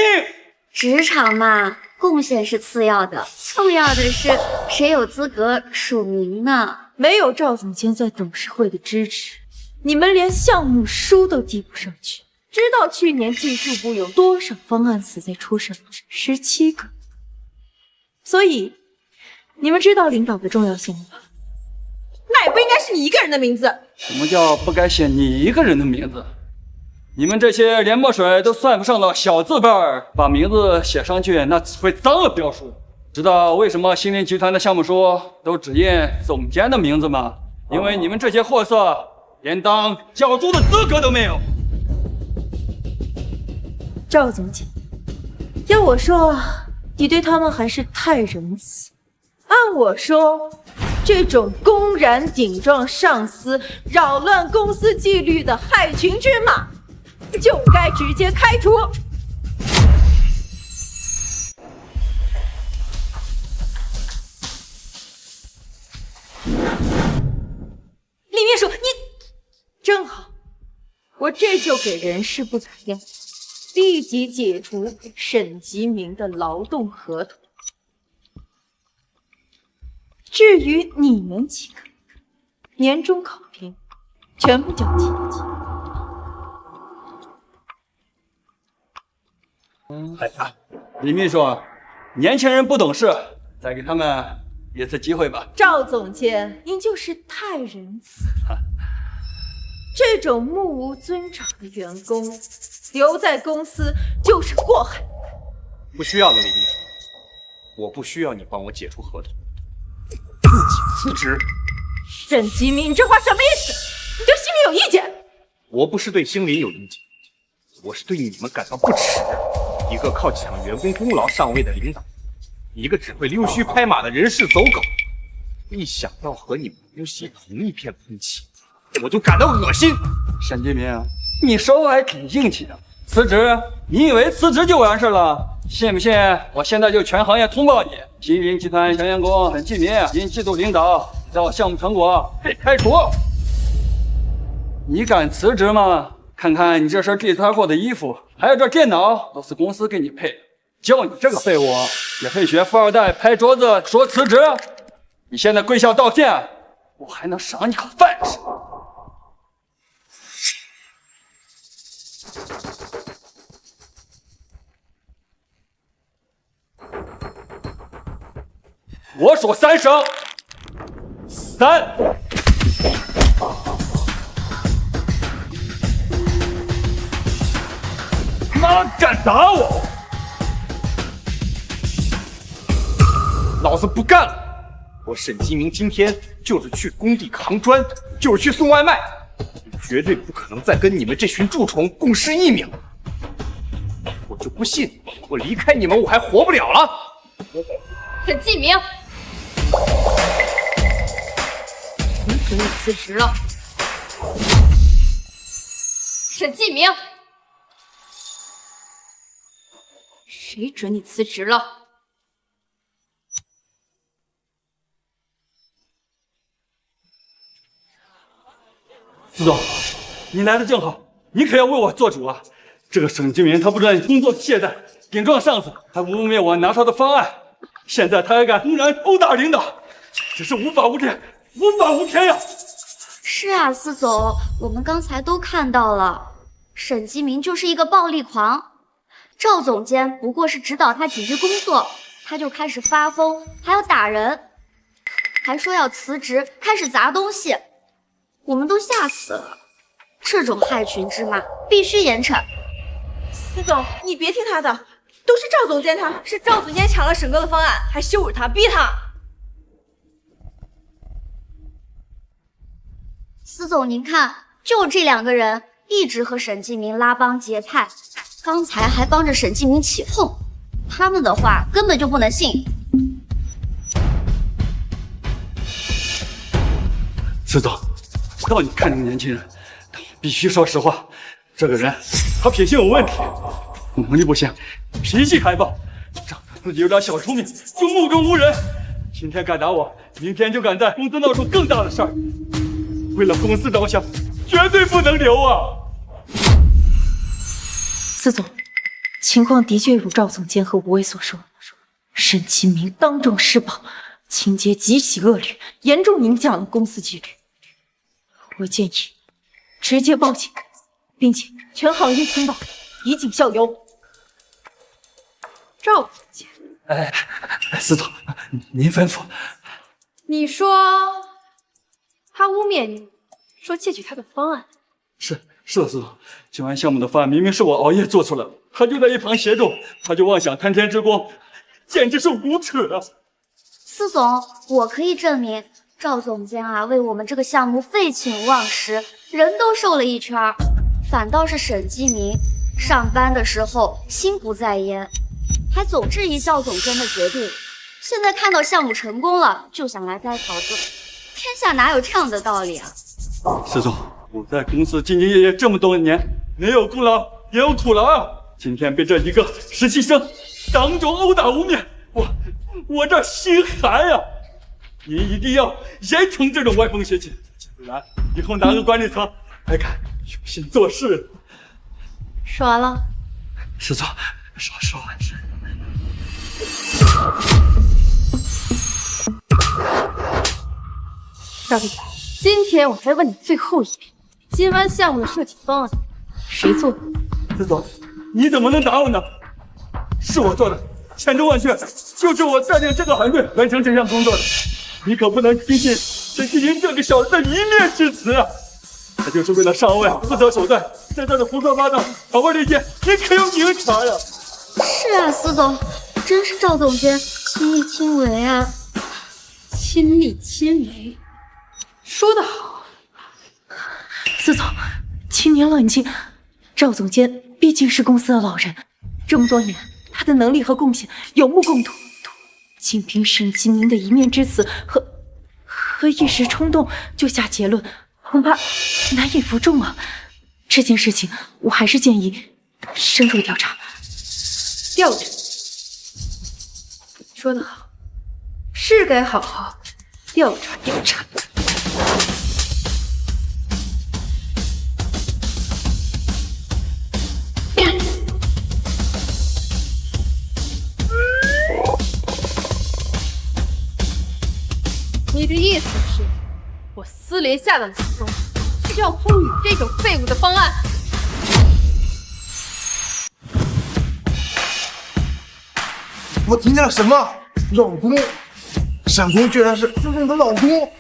E: 职场嘛，贡献是次要的，重要的是谁有资格署名呢？
M: 没有赵总监在董事会的支持，你们连项目书都递不上去。知道去年技术部有多少方案死在初审吗？17个。所以，你们知道领导的重要性吗？那也不应该是你一个人的名字。
L: 什么叫不该写你一个人的名字？你们这些连墨水都算不上的小字辈儿，把名字写上去，那只会脏了标书。知道为什么星林集团的项目书都只印总监的名字吗？因为你们这些货色连当教主的资格都没有。
M: 赵总监，要我说，你对他们还是太仁慈。按我说，这种公然顶撞上司、扰乱公司纪律的害群之马，就该直接开除。李秘书，你正好，我这就给人事部打电话，立即解除沈吉明的劳动合同。至于你们几个，年终考评全部交齐。
L: 哎呀，李秘书，年轻人不懂事，再给他们一次机会吧。
M: 赵总监，您就是太仁慈了。这种目无尊长的员工留在公司就是祸害。
D: 不需要了，李秘书，我不需要你帮我解除合同，自己辞职。
M: 沈吉明，你这话什么意思？你对心里有意见？
D: 我不是对星林有意见，我是对你们感到不耻。一个靠抢员工功劳上位的领导，一个只会溜须拍马的人事走狗，一想到和你们呼吸同一片空气，我就感到恶心。
L: 沈吉明，你说话还挺硬气的。辞职？你以为辞职就完事了？信不信我现在就全行业通报你，吉林集团全员工沈继民因嫉妒领导缔造项目成果被开除。你敢辞职吗？看看你这身地摊货的衣服，还有这电脑，都是公司给你配的。就你这个废物，也配学富二代拍桌子说辞职？你现在跪下道歉，我还能赏你口饭吃。我数3声，3。妈，敢打我！
D: 老子不干了！我沈吉明今天就是去工地扛砖，就是去送外卖，绝对不可能再跟你们这群蛀虫共事1秒。我就不信我离开你们我还活不了了。
K: 沈继明，谁准你辞职了？沈继明，谁准你辞职了？
L: 司总，你来的正好，你可要为我做主啊！这个沈继明他不但工作懈怠，顶撞上司，还污蔑我拿他的方案，现在他还敢公然殴打领导，只是无法无天，无法无天呀！
E: 是啊，司总，我们刚才都看到了，沈继明就是一个暴力狂。赵总监不过是指导他几句工作，他就开始发疯，还要打人，还说要辞职，开始砸东西，我们都吓死了。这种害群之马必须严惩。
M: 司总，你别听他的，都是赵总监是赵总监抢了沈哥的方案，还羞辱他，逼他。
E: 司总，您看，就这2个人一直和沈继明拉帮结派，刚才还帮着沈继明起哄，他们的话根本就不能信。
L: 司总，知道你看这个年轻人，但我必须说实话，这个人他品性有问题，能力不行，脾气还暴，仗着自己有点小聪明就目中无人。今天敢打我，明天就敢在公司闹出更大的事儿。为了公司着想，绝对不能留啊！
M: 司总，情况的确如赵总监和吴伟所说，沈其明当众施暴，情节极其恶劣，严重影响了公司纪律。我建议直接报警，并且全行业通报，以儆效尤。赵总监，
L: 司总，您吩咐。
K: 你说他污蔑你，说窃取他的方案，
L: 是是的，今晚项目的方案明明是我熬夜做出来的，他就在一旁协助，他就妄想贪天之功，简直是无耻啊！
E: 司总，我可以证明，赵总监啊为我们这个项目废寝忘食，人都瘦了一圈，反倒是沈继明上班的时候心不在焉，还总质疑赵总监的决定。现在看到项目成功了，就想来摘桃子，天下哪有这样的道理啊？
L: 施总，我在公司兢兢业业这么多年，没有功劳也有苦劳啊！今天被这一个实习生当众殴打污蔑，我这心寒呀！您一定要严惩这种歪风邪气，不然以后哪个管理层还敢有心做事？
K: 说完了。
L: 施总，说完事。
K: 赵队长，今天我再问你最后一遍，今晚项目的设计方案谁做的？
L: 施总，你怎么能打我呢？是我做的，千真万确，就是我带领这个团队完成这项工作的。你可不能听信沈继明这个小子的一面之词啊！他就是为了上位不择手段，在这里胡说八道，挑拨离间，你可有明察呀？
E: 是啊，司总，真是赵总监亲力亲为啊！
K: 亲力亲为，说得好。
N: 司总，请您冷静。赵总监毕竟是公司的老人，这么多年，他的能力和贡献有目共睹。仅凭沈继明的一面之词和一时冲动就下结论，恐怕难以服众啊。这件事情，我还是建议深入调查。
K: 调查，说得好，是该好好调查。你的意思是，我司联下的老公需要通你这种废物的方案？
B: 我听见了什么？老公？沈工居然是司总的老公！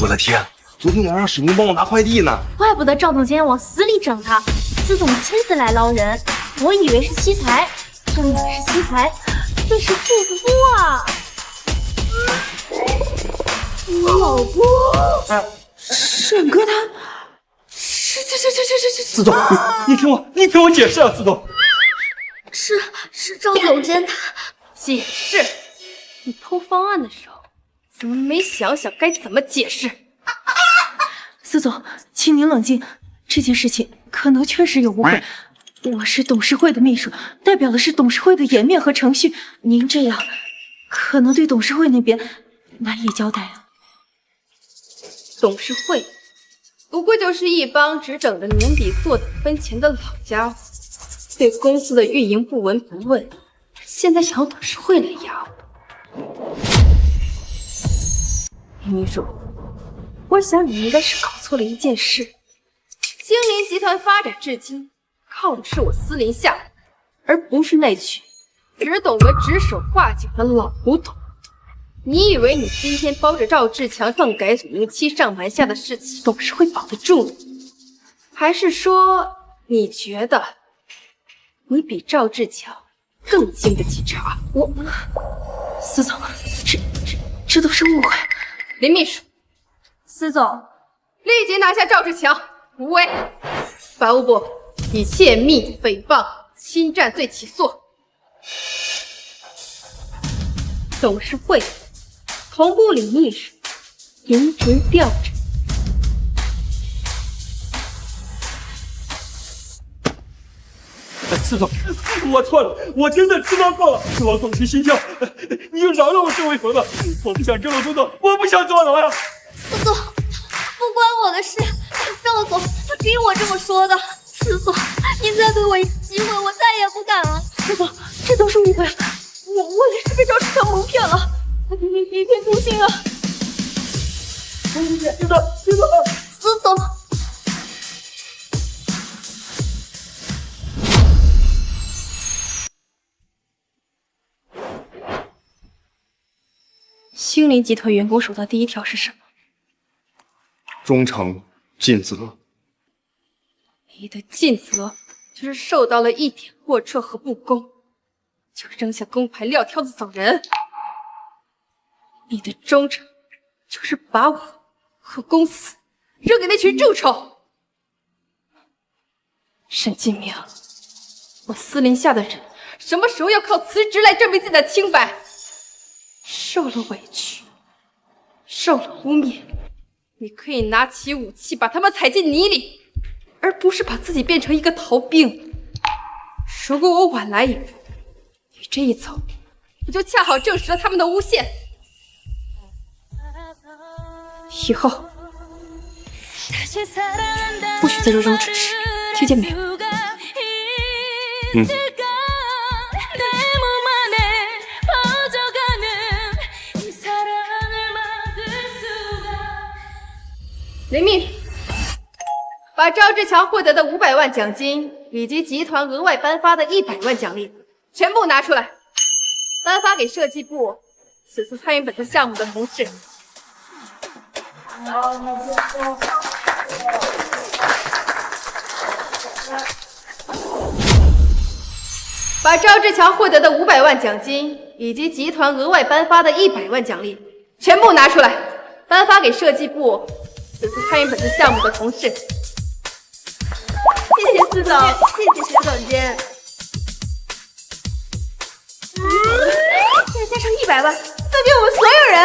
B: 我的天，昨天晚上沈工帮我拿快递呢。
E: 怪不得赵总监往死里整他，司总亲自来捞人，我以为是惜才，真的是惜才，这是护肤啊！老公，
N: 沈哥他，这，
L: 司总，你听我解释啊，司总。
E: 是赵总监他
K: 解释？你偷方案的时候，怎么没想想该怎么解释？
N: 司总，请您冷静，这件事情可能确实有误会。我是董事会的秘书，代表的是董事会的颜面和程序。您这样，可能对董事会那边难以交代啊。
K: 董事会不过就是一帮只等着年底坐等分钱的老家伙，对公司的运营不闻不问，现在想要董事会来压我。秘书，我想你应该是搞错了一件事。精灵集团发展至今，靠的是我司林下，而不是那群只懂得指手画脚的老古董。你以为你今天包着赵志强篡改07上盘下的事情，董事会保得住你？还是说你觉得你比赵志强更经得起查？
N: 司总，这都是误会。
K: 林秘书，
H: 司总，
K: 立即拿下赵志强，无为。法务部以泄密、诽谤、侵占罪起诉。董事会同部里秘书停职调查。
L: 司总，我错了，我真的知道错了，是我狗急心跳，你就饶了我这回合吧，我不想跟了工作，我不想坐牢呀。
E: 司总，不关我的事，赵总他逼我这么说的。司总，您再给我一次机会，我再也不敢了。
N: 司总，这都是误会，
K: 我也是被赵志强蒙骗了，一片诛心啊！
L: 知道，
E: 司总。
K: 星林集团员工守则第1条是什么？
D: 忠诚尽责。
K: 你的尽责就是受到了一点龌龊和不公，就扔下工牌撂挑子走人。你的忠诚就是把我和公司扔给那群蛀虫。沈继明，我司令下的人什么时候要靠辞职来证明自己的清白？受了委屈，受了污蔑，你可以拿起武器把他们踩进泥里，而不是把自己变成一个逃兵。如果我晚来一步，你这一走，不就恰好证实了他们的诬陷？以后不许再做这种指示，听见没有？林密，把赵志强获得的500万奖金以及集团额外颁发的100万奖励全部拿出来，颁发给设计部此次参与本次项目的同事。把赵志强获得的500万奖金以及集团额外颁发的100万奖励全部拿出来，颁发给设计部此次参与本次项目的同事。谢谢司总，谢谢沈总监。再加上100万，分给我们所有人。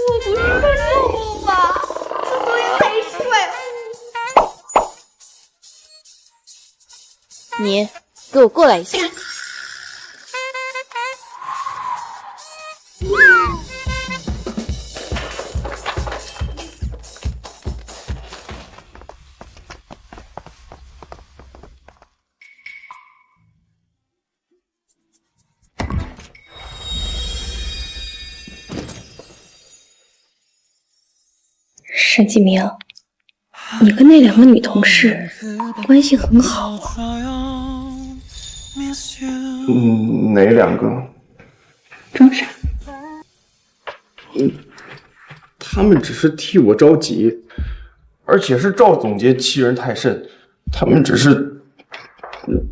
K: 我不是快乐吗？司总也太帅了。
N: 你给我过来一下。
K: 沈继明，你跟那2个女同事关系很好啊。
D: 哪2个？
K: 装傻。
D: 他们只是替我着急，而且是赵总监欺人太甚，他们只是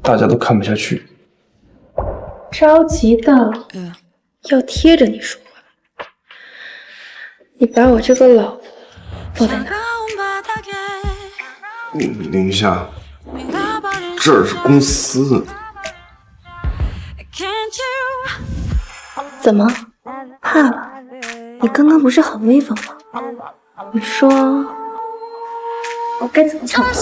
D: 大家都看不下去。
K: 着急到要贴着你说话，你把我这个老婆放在哪？
D: 宁夏，这是公司。
K: 怎么怕了？你刚刚不是很威风吗？你说我该怎么惩罚你？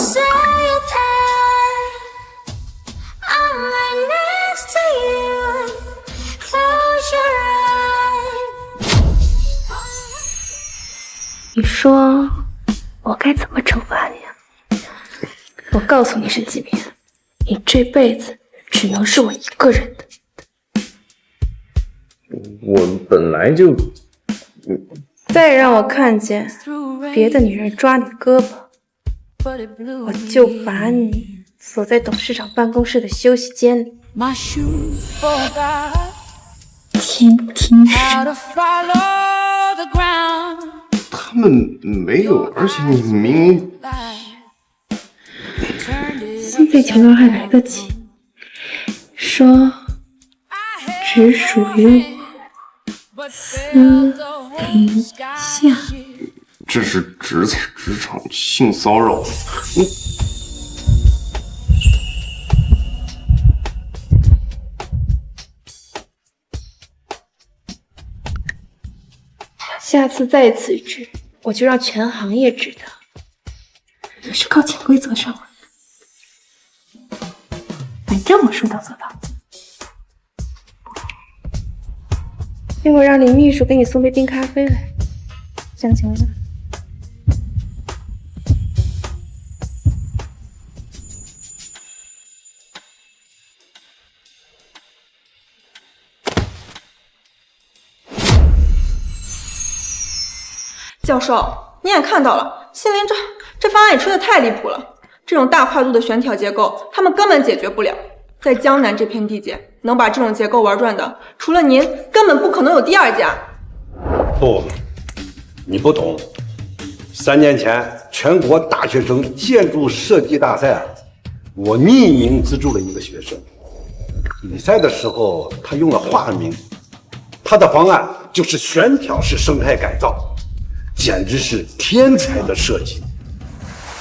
K: 你说我该怎么惩罚你啊？我告诉你，沈继明，你这辈子只能是我一个人的。
D: 我本来就……
K: 再让我看见别的女人抓你胳膊，我就把你锁在董事长办公室的休息间里，天天审。
D: 他们没有，而且你明明……
K: 现在求饶还来得及，说只属于我司令下。
D: 这是职场性骚扰。
K: 下次再辞职，我就让全行业知道你是靠潜规则上位的。反正我说到做到。一会儿让李秘书给你送杯冰咖啡来，想请了。
M: 教授，你也看到了，心灵这方案也出的太离谱了。这种大跨度的悬挑结构，他们根本解决不了。在江南这片地界，能把这种结构玩转的，除了您，根本不可能有第2家。
O: 不，你不懂。3年前全国大学生建筑设计大赛，我匿名资助了一个学生。比赛的时候，他用了化名，他的方案就是悬挑式生态改造，简直是天才的设计。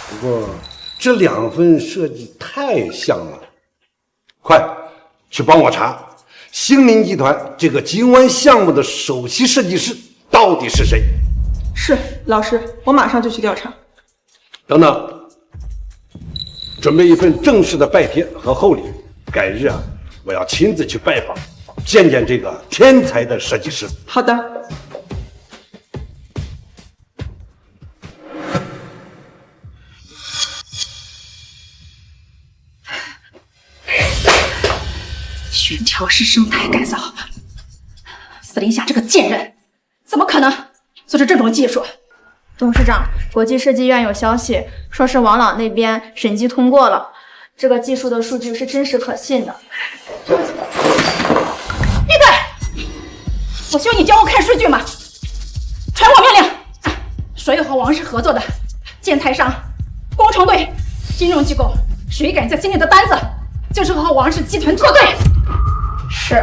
O: 不过这2份设计太像了，快去帮我查星林集团这个金湾项目的首席设计师到底是谁。
M: 是，老师，我马上就去调查。
O: 等等，准备一份正式的拜帖和厚礼，改日啊，我要亲自去拜访，见见这个天才的设计师。
M: 好的。
K: 悬挑式生态改造，司令下这个贱人，怎么可能做出这种技术？
P: 董事长，国际设计院有消息说是王朗那边审计通过了，这个技术的数据是真实可信的。
K: 闭嘴！我需要你教我看数据吗？传我命令，所有和王氏合作的建材商、工程队、金融机构，谁敢在今天的单子，就是和王氏集团作对。是。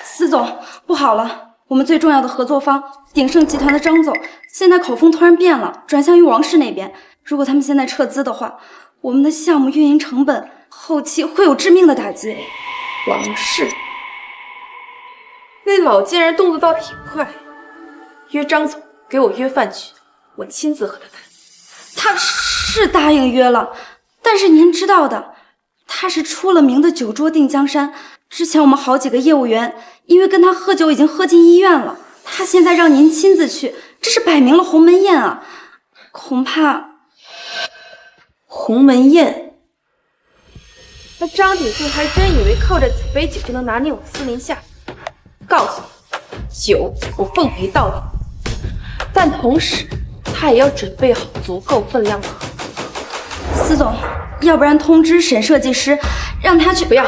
A: 司总，不好了，我们最重要的合作方鼎盛集团的张总，现在口风突然变了，转向于王氏那边。如果他们现在撤资的话，我们的项目运营成本后期会有致命的打击。
K: 王氏，那老贱人动作倒挺快，约张总给我约饭去，我亲自和他谈。
A: 他是答应约了，但是您知道的，他是出了名的酒桌定江山。之前我们好几个业务员因为跟他喝酒已经喝进医院了，他现在让您亲自去，这是摆明了鸿门宴啊！恐怕
K: 鸿门宴，那张鼎盛还真以为靠着几杯酒就能拿捏我司令夏。告诉你，酒我奉陪到底，但同时他也要准备好足够分量的喝。
A: 司总，要不然通知沈设计师，让他去。
K: 不要，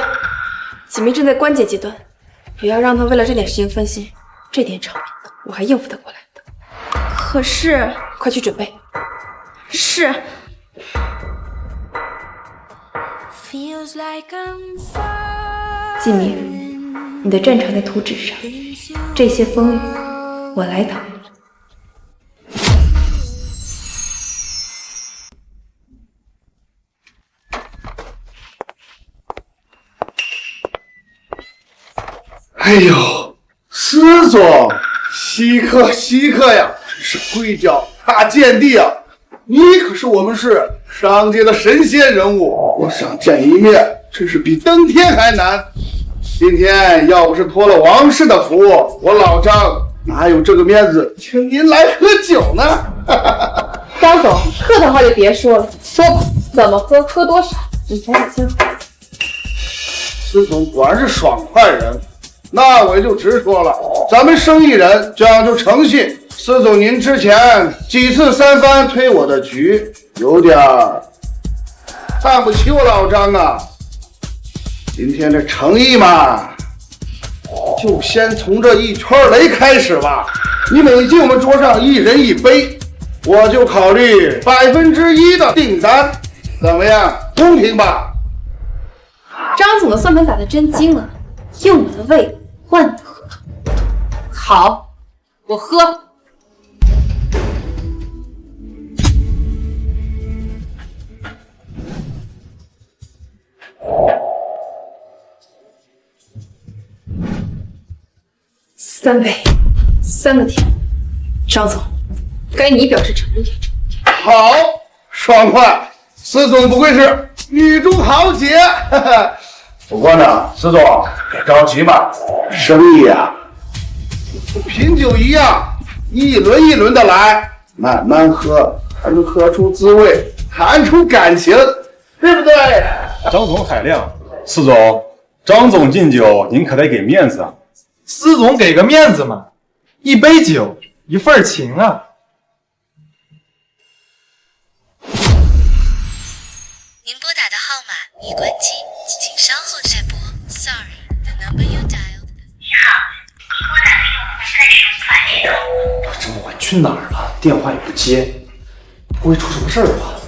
K: 锦觅正在关键阶段，不要让他为了这点事情分心。这点场面我还应付得过来的。
A: 可是，
K: 快去准备。
A: 是。
K: 锦觅，你的战场在图纸上，这些风雨我来挡。
Q: 哎呦，施总，稀客呀，真是贵脚大见地啊！你可是我们市商界的神仙人物，我想见一面，真是比登天还难。今天要不是托了王氏的福，我老张哪有这个面子请您来喝酒呢？
K: 张总，客套话就别说了，说吧，怎么喝，喝多少，你才是清楚。
Q: 施总果然是爽快人。那我就直说了，咱们生意人讲究诚信。施总，您之前几次三番推我的局，有点看不起我老张啊。今天这诚意嘛，就先从这一圈雷开始吧。你每进我们桌上一人一杯，我就考虑1%的订单，怎么样？公平吧？
K: 张总的算盘打得真精啊，用我的胃换你的合同。好，我喝。3杯，3个甜。张总，该你表示诚意。
Q: 好，爽快！施总不愧是女中豪杰。不过呢，施总别着急嘛，生意啊，品酒一样，一轮一轮的来，慢慢喝，才能喝出滋味，谈出感情，对不对？
D: 张总海量，施总，张总敬酒，您可得给面子啊。
B: 施总给个面子嘛，一杯酒，一份情啊。
E: 您拨打的号码已关机，请稍后再拨。Sorry, the number you dialed.
R: 你好，拨打的用户在使用团联中。
D: 我这么晚去哪儿了？电话也不接，不会出什么事儿吧？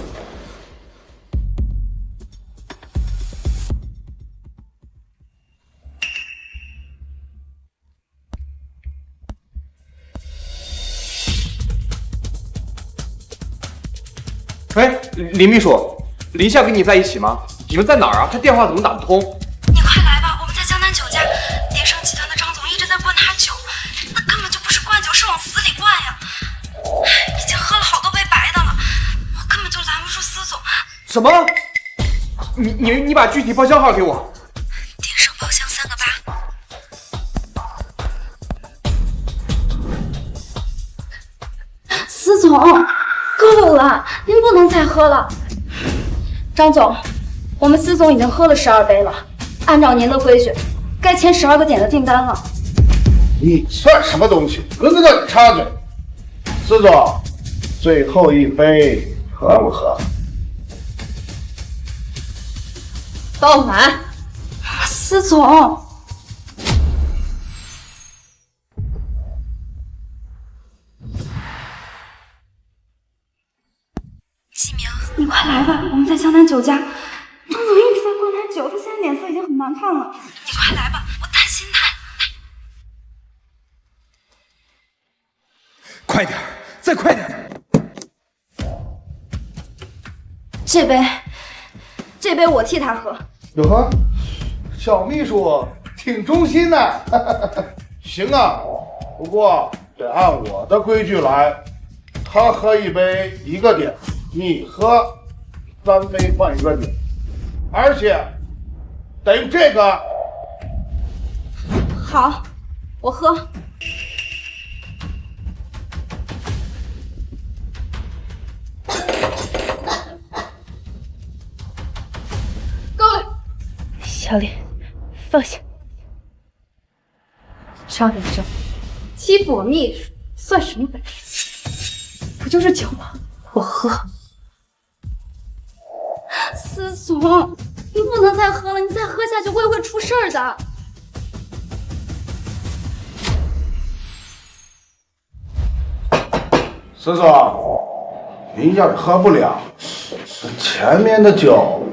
D: 喂，林秘书，林夏跟你在一起吗？你们在哪儿啊？他电话怎么打不通？
A: 你快来吧，我们在江南酒家，鼎盛集团的张总一直在灌他酒，那根本就不是灌酒，是往死里灌呀！已经喝了好多杯白的了，我根本就拦不住司总。
D: 什么？你把具体包厢号给我。
A: 鼎盛包厢3个8。司总，够了，您不能再喝了。张总，我们司总已经喝了12杯了，按照您的规矩，该签12个点的订单了。
Q: 你算什么东西？轮得到你插嘴？司总，最后一杯喝不喝？
K: 倒满。
A: 司总。季明，你快来吧，我们在江南酒家，张总一直在灌他酒，他现在脸色已经很难看了。你快来吧，我担心他。
D: 快点，再快点！
A: 这杯我替他喝。
Q: 哟呵，小秘书挺忠心的。行啊，不过得按我的规矩来，他喝一杯1个点，你喝3杯换1个点，而且得用这个。
A: 好，我喝。
K: 够了，
N: 小脸，放下。
K: 张连生，欺负我秘书算什么本事？不就是酒吗？我喝。
A: 司总，你不能再喝了，你再喝下去会出事儿的。
Q: 司总，您要是喝不了，前面的酒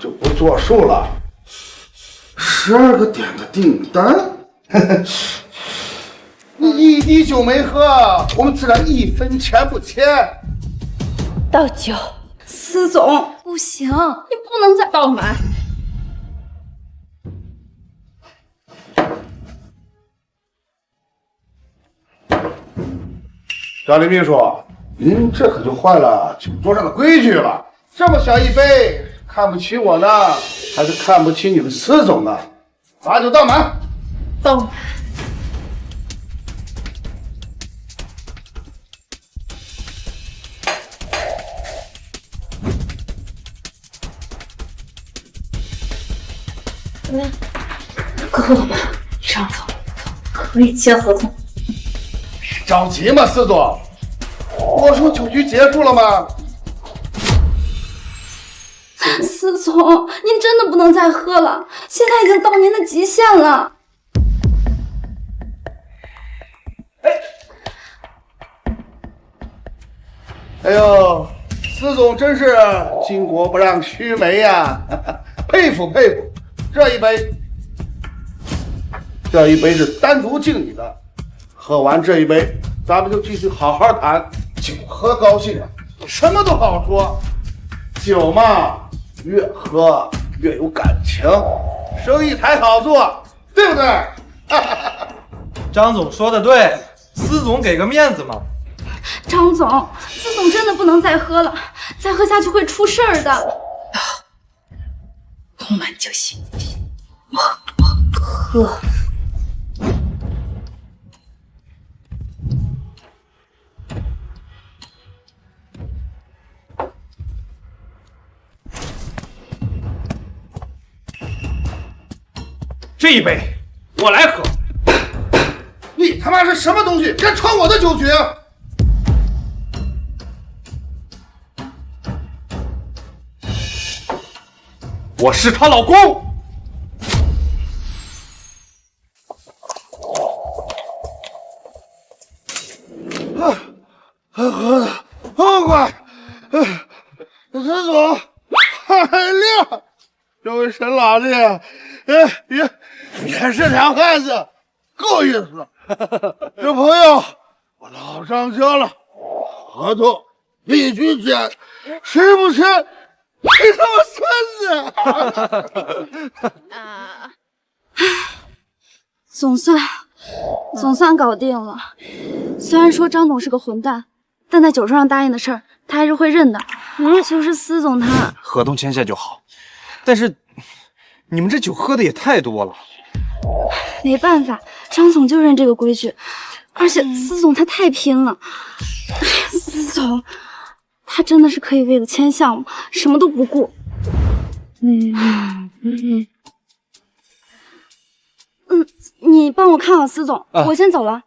Q: 就不作数了。12个点的订单，你1滴酒没喝，我们自然1分钱不欠。
N: 倒酒。
A: 司总，不行，你不能再
K: 倒满。
Q: 小李秘书，您这可就坏了酒桌上的规矩了。这么小一杯，看不起我呢，还是看不起你们司总呢？把酒倒满。
K: 倒满。
N: 怎么样？够了吗？张总，可以签合同。
Q: 着急吗，司总？我说酒局结束了吗？
A: 司总，您真的不能再喝了，现在已经到您的极限了。
Q: 哎呦，司总真是巾帼不让须眉呀，佩服佩服。这一杯是单独敬你的，喝完这一杯，咱们就继续好好谈。酒喝高兴，什么都好说。酒嘛，越喝越有感情，生意才好做，对不对？
J: 张总说的对，司总给个面子嘛。
A: 张总，司总真的不能再喝了，再喝下去会出事儿的。
N: 不满就行，我喝。
Q: 这一杯我来喝。你他妈是什么东西？敢闯我的酒局！
D: 我是她老公。
Q: 喝的痛快，司总，太亮，这位沈老弟，也是条汉子，够意思。这朋友，我老上车了，合同必须签，吃不签，你他妈孙子！
A: 总算搞定了。虽然说张总是个混蛋，但在酒桌上答应的事儿，他还是会认的。就是司总他
D: 合同签下就好，但是你们这酒喝的也太多了。
A: 没办法，张总就认这个规矩，而且司总他太拼了。司总，他真的是可以为了签项目什么都不顾。你帮我看好司总，我先走了。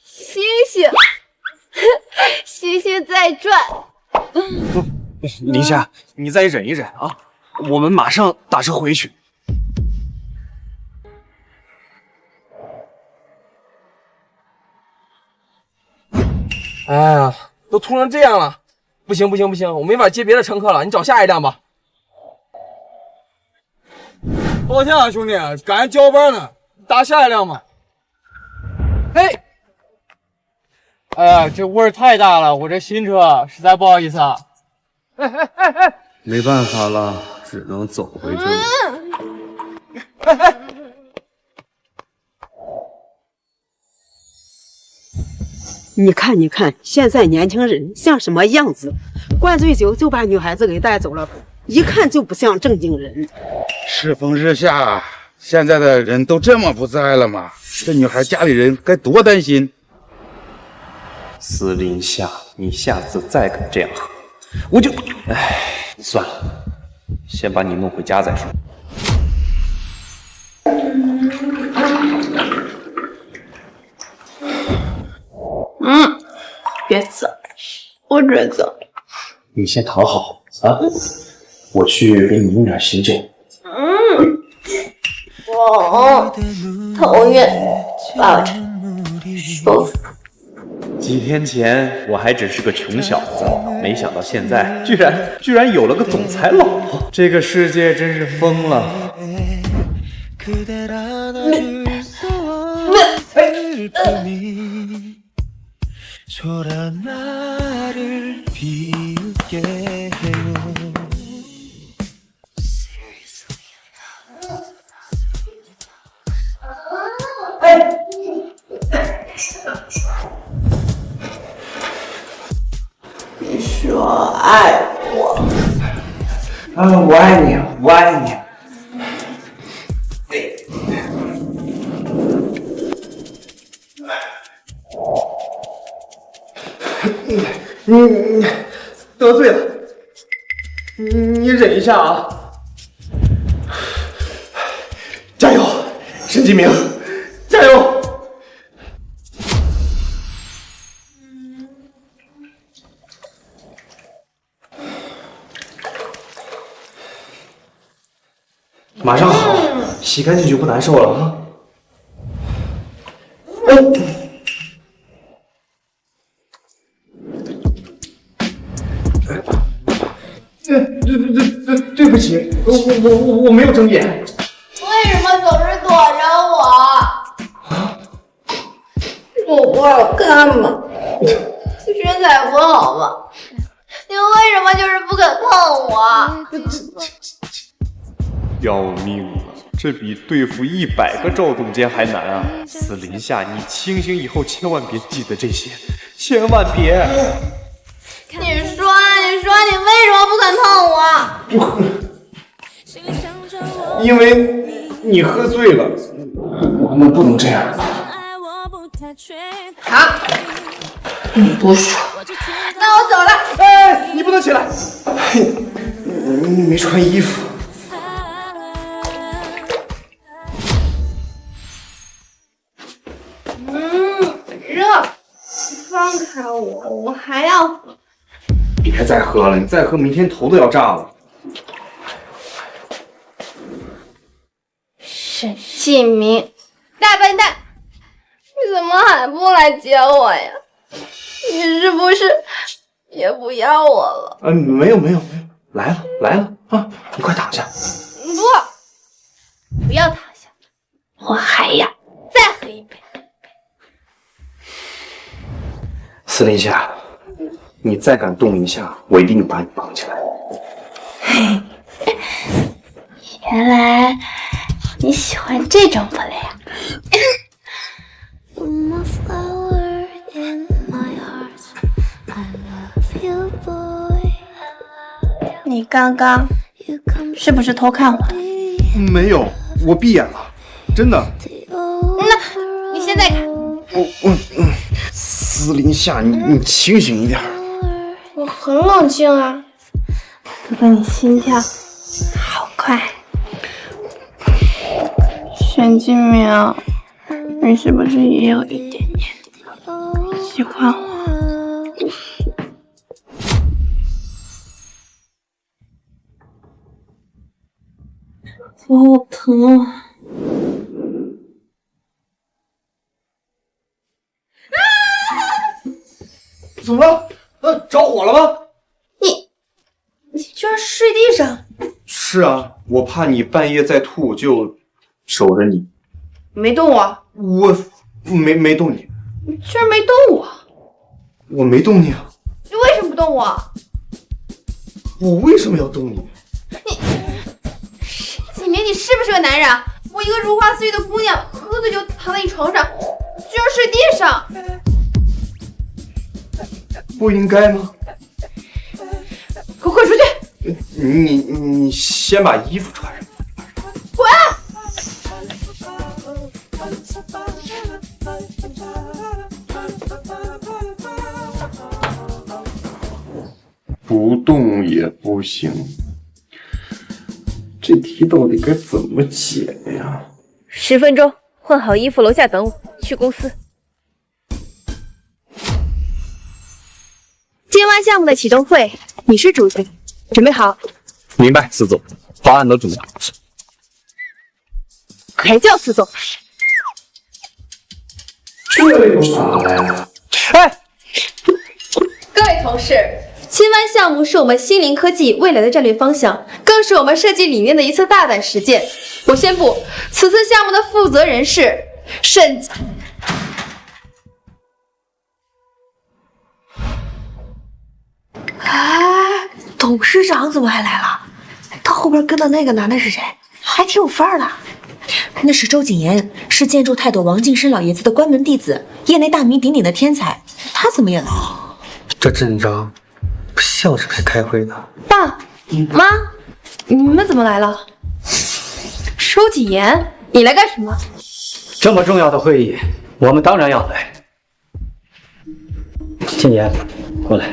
H: 星星，星星在转。
D: 林夏，你再忍一忍啊，我们马上打车回去。
J: 哎呀，都吐成这样了，不行，我没法接别的乘客了，你找下一辆吧。
L: 抱歉啊，兄弟，赶上交班呢，搭下一辆吧。
F: 嘿，哎呀，这味儿太大了，我这新车实在不好意思啊。
C: 没办法了，只能走回去了。
S: 你看，现在年轻人像什么样子？灌醉酒就把女孩子给带走了，一看就不像正经人。
Q: 世风日下，现在的人都这么不在了吗？这女孩家里人该多担心。
C: 司林夏，你下次再敢这样喝，我就……算了，先把你弄回家再说。
S: 别走，我这走。
C: 你先躺好啊，我去给你弄点醒酒。
S: 头晕，抱着舒服。
C: 几天前我还只是个穷小子，没想到现在居然有了个总裁老婆，这个世界真是疯了。
S: 你说爱我？
J: 我爱你，我爱你。你得罪了，你忍一下啊！加油，沈继明，加油！马上好，洗干净就不难受了啊！对不起，我没有睁眼。
H: 为什么总是躲着我？我不好看吗？身材不好吗？你为什么就是不肯碰我？
C: 要命了，这比对付100个赵总监还难啊！司林夏，你清醒以后千万别记得这些，千万别！
H: 你说你为什么不肯碰
D: 因为你喝醉了，我们不能这样。
H: 好，你不说，那我走了。
B: 哎，你不能起来！你没穿衣服。
M: 热，放开我，我还要喝。
D: 别再喝了，你再喝明天头都要炸了。
M: 沈继明，大笨蛋，你怎么还不来接我呀？你是不是也不要我了？
D: 没有，来了啊！你快躺下。
M: 不要躺下，我还要再喝一杯。
D: 司令下，你再敢动一下，我一定把你绑起来。
M: 原来你喜欢这种不良。你刚刚是不是偷看我？
D: 没有，我闭眼了，真的。
M: 那你现在看。
D: 司令下，你清醒一点。
M: 我很冷静啊，哥哥，你心跳好快。沈继明，你是不是也有一点点喜欢我？
N: 头好疼啊！
D: 怎么了？着火了吗？
M: 你居然睡地上！
D: 是啊，我怕你半夜再吐，就守着你。
M: 没动我？
D: 我没动你。
M: 你居然没动我？
D: 我没动你啊。
M: 你为什么不动我？
D: 我为什么要动你？
M: 纪明，你是不是个男人？我一个如花似玉的姑娘，喝醉就躺在你床上，居然睡地上！
D: 不应该吗？
M: 给我滚出去！
D: 你先把衣服穿上。
M: 滚！
D: 不动也不行，这题到底该怎么解呀
T: ？10分钟，换好衣服，楼下等我，去公司。今晚项目的启动会，你是主角，准备好。
C: 明白，司总，方案都准备好了。
T: 还叫司总？
D: 这又哪来了？
T: 哎，各位同事，青湾项目是我们新林科技未来的战略方向，更是我们设计理念的一次大胆实践。我宣布，此次项目的负责人是沈。
M: 哎，董事长怎么还来了？他后边跟的那个男的是谁？还挺有范儿的。
N: 那是周谨言，是建筑泰斗王敬生老爷子的关门弟子，业内大名鼎鼎的天才。他怎么也来了？
J: 这阵仗不像是来开会的。
T: 爸妈，你们怎么来了？周谨言，你来干什么？
U: 这么重要的会议，我们当然要来。谨言，过来。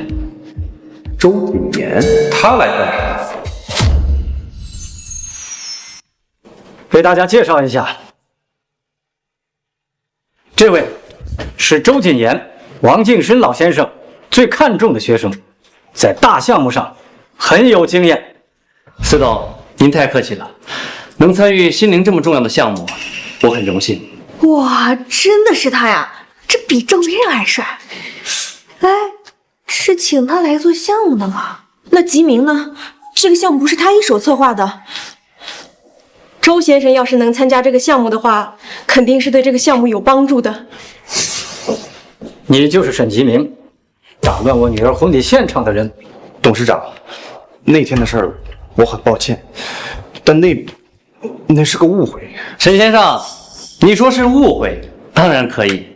D: 周谨言，他来干什么？
U: 给大家介绍一下，这位是周谨言，王敬生老先生最看重的学生，在大项目上很有经验。
C: 司董，您太客气了，能参与心灵这么重要的项目，我很荣幸。
M: 哇，真的是他呀！这比赵明还帅。哎，是请他来做项目的吗？
N: 那吉明呢？这个项目不是他一手策划的。
T: 周先生要是能参加这个项目的话，肯定是对这个项目有帮助的。
U: 你就是沈吉明，打乱我女儿婚礼现场的人。
D: 董事长，那天的事儿我很抱歉，但那是个误会。
C: 沈先生，你说是误会，当然可以，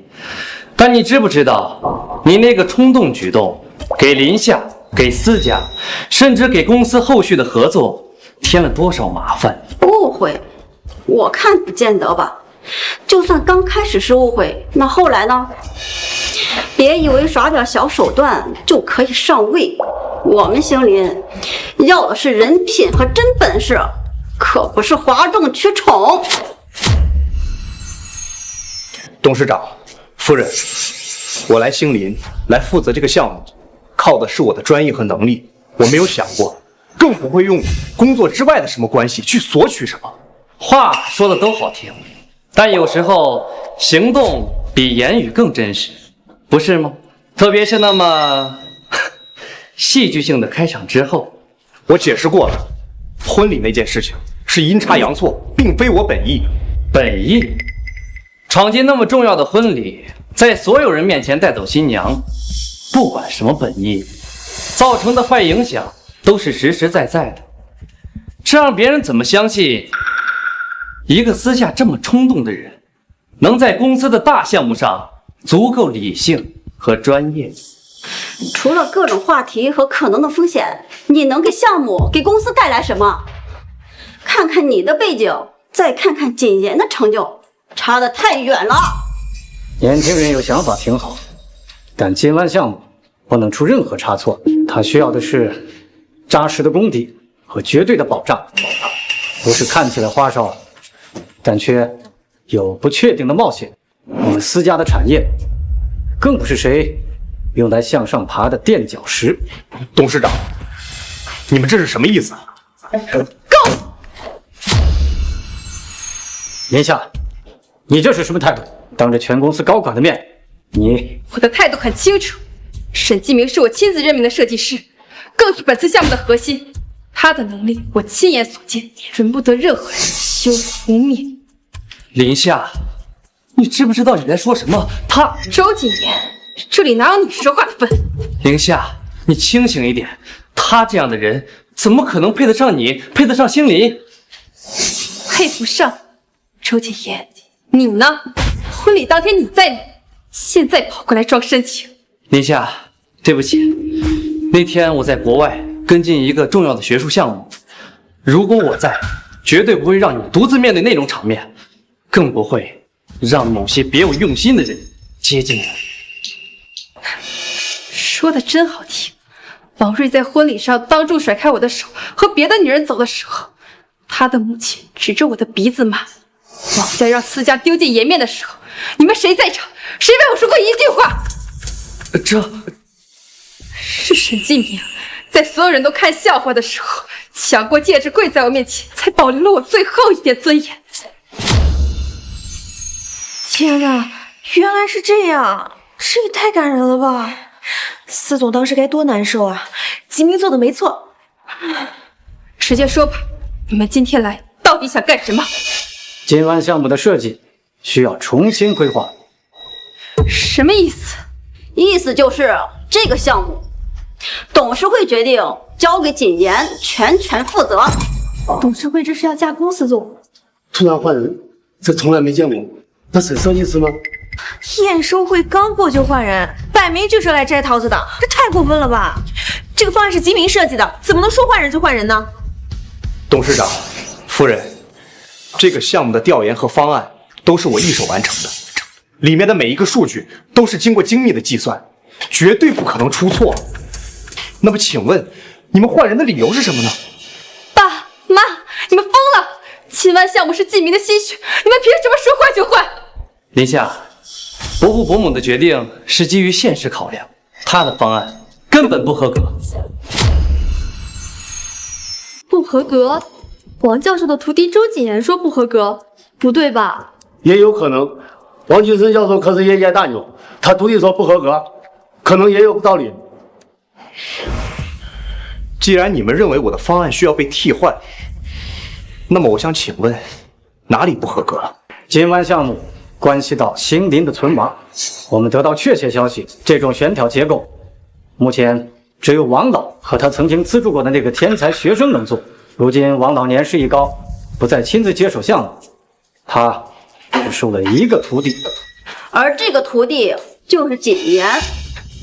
C: 但你知不知道，你那个冲动举动给林夏、给思佳，甚至给公司后续的合作添了多少麻烦？
V: 误会，我看不见得吧。就算刚开始是误会，那后来呢？别以为耍点小手段就可以上位。我们星林要的是人品和真本事，可不是哗众取宠。
D: 董事长、夫人，我来星林来负责这个项目，靠的是我的专业和能力。我没有想过，更不会用工作之外的什么关系去索取什么。
U: 话说的都好听，但有时候行动比言语更真实，不是吗？特别是那么戏剧性的开场之后。
D: 我解释过了，婚礼那件事情是阴差阳错，并非我本意。
U: 本意？闯进那么重要的婚礼，在所有人面前带走新娘，不管什么本意，造成的坏影响都是实实在在的。这让别人怎么相信一个私下这么冲动的人，能在公司的大项目上足够理性和专业？
V: 除了各种话题和可能的风险，你能给项目、给公司带来什么？看看你的背景，再看看谨言的成就，差得太远了。
U: 年轻人有想法挺好，但金湾项目不能出任何差错。他需要的是扎实的功底和绝对的保障，不是看起来花哨，但却有不确定的冒险。我们私家的产业，更不是谁用来向上爬的垫脚石。
D: 董事长，你们这是什么意思？
U: 够！言下，你这是什么态度？当着全公司高管的面，你……
T: 我的态度很清楚，沈继明是我亲自任命的设计师，更是本次项目的核心。他的能力我亲眼所见，准不得任何人羞辱污蔑。
U: 林夏，你知不知道你在说什么？他
T: 周谨言，这里哪有你说话的份？
U: 林夏，你清醒一点，他这样的人怎么可能配得上你，配得上星林？
T: 配不上。周谨言，你呢？婚礼当天你在哪？现在跑过来装深情。
U: 林夏，对不起，那天我在国外跟进一个重要的学术项目，如果我在，绝对不会让你独自面对那种场面，更不会让某些别有用心的人接近你。
T: 说的真好听。王瑞在婚礼上当众甩开我的手，和别的女人走的时候，他的母亲指着我的鼻子骂。王家让私家丢尽颜面的时候，你们谁在场？谁为我说过一句话？
U: 这
T: 是沈继明在所有人都看笑话的时候，抢过戒指跪在我面前，才保留了我最后一点尊严。
M: 天哪，原来是这样，这也太感人了吧！司总当时该多难受啊！吉明做的没错。
T: 直接说吧，你们今天来到底想干什么？
U: 金湾项目的设计需要重新规划。
T: 什么意思？
V: 意思就是这个项目，董事会决定交给谨言全权负责。
H: 董事会这是要架公司总？
G: 突然换人，这从来没见过。那沈设计师吗？
M: 验收会刚过就换人，摆明就是来摘桃子的，这太过分了吧！这个方案是吉明设计的，怎么能说换人就换人呢？
D: 董事长、夫人，这个项目的调研和方案都是我一手完成的，里面的每一个数据都是经过精密的计算，绝对不可能出错。那么请问，你们换人的理由是什么呢？
T: 爸妈，你们疯了！金湾项目是继明的心血，你们凭什么说换就换？
U: 林夏，伯父伯母的决定是基于现实考量，他的方案根本不合格。
H: 不合格？王教授的徒弟周谨言说不合格，不对吧？
G: 也有可能，王金生教授可是业界大牛，他徒弟说不合格，可能也有道理。
D: 既然你们认为我的方案需要被替换，那么我想请问，哪里不合格了？
U: 金湾项目关系到星林的存亡，我们得到确切消息，这种悬挑结构，目前只有王老和他曾经资助过的那个天才学生能做。如今王老年事已高，不再亲自接手项目，他只收了一个徒弟，
V: 而这个徒弟就是谨言。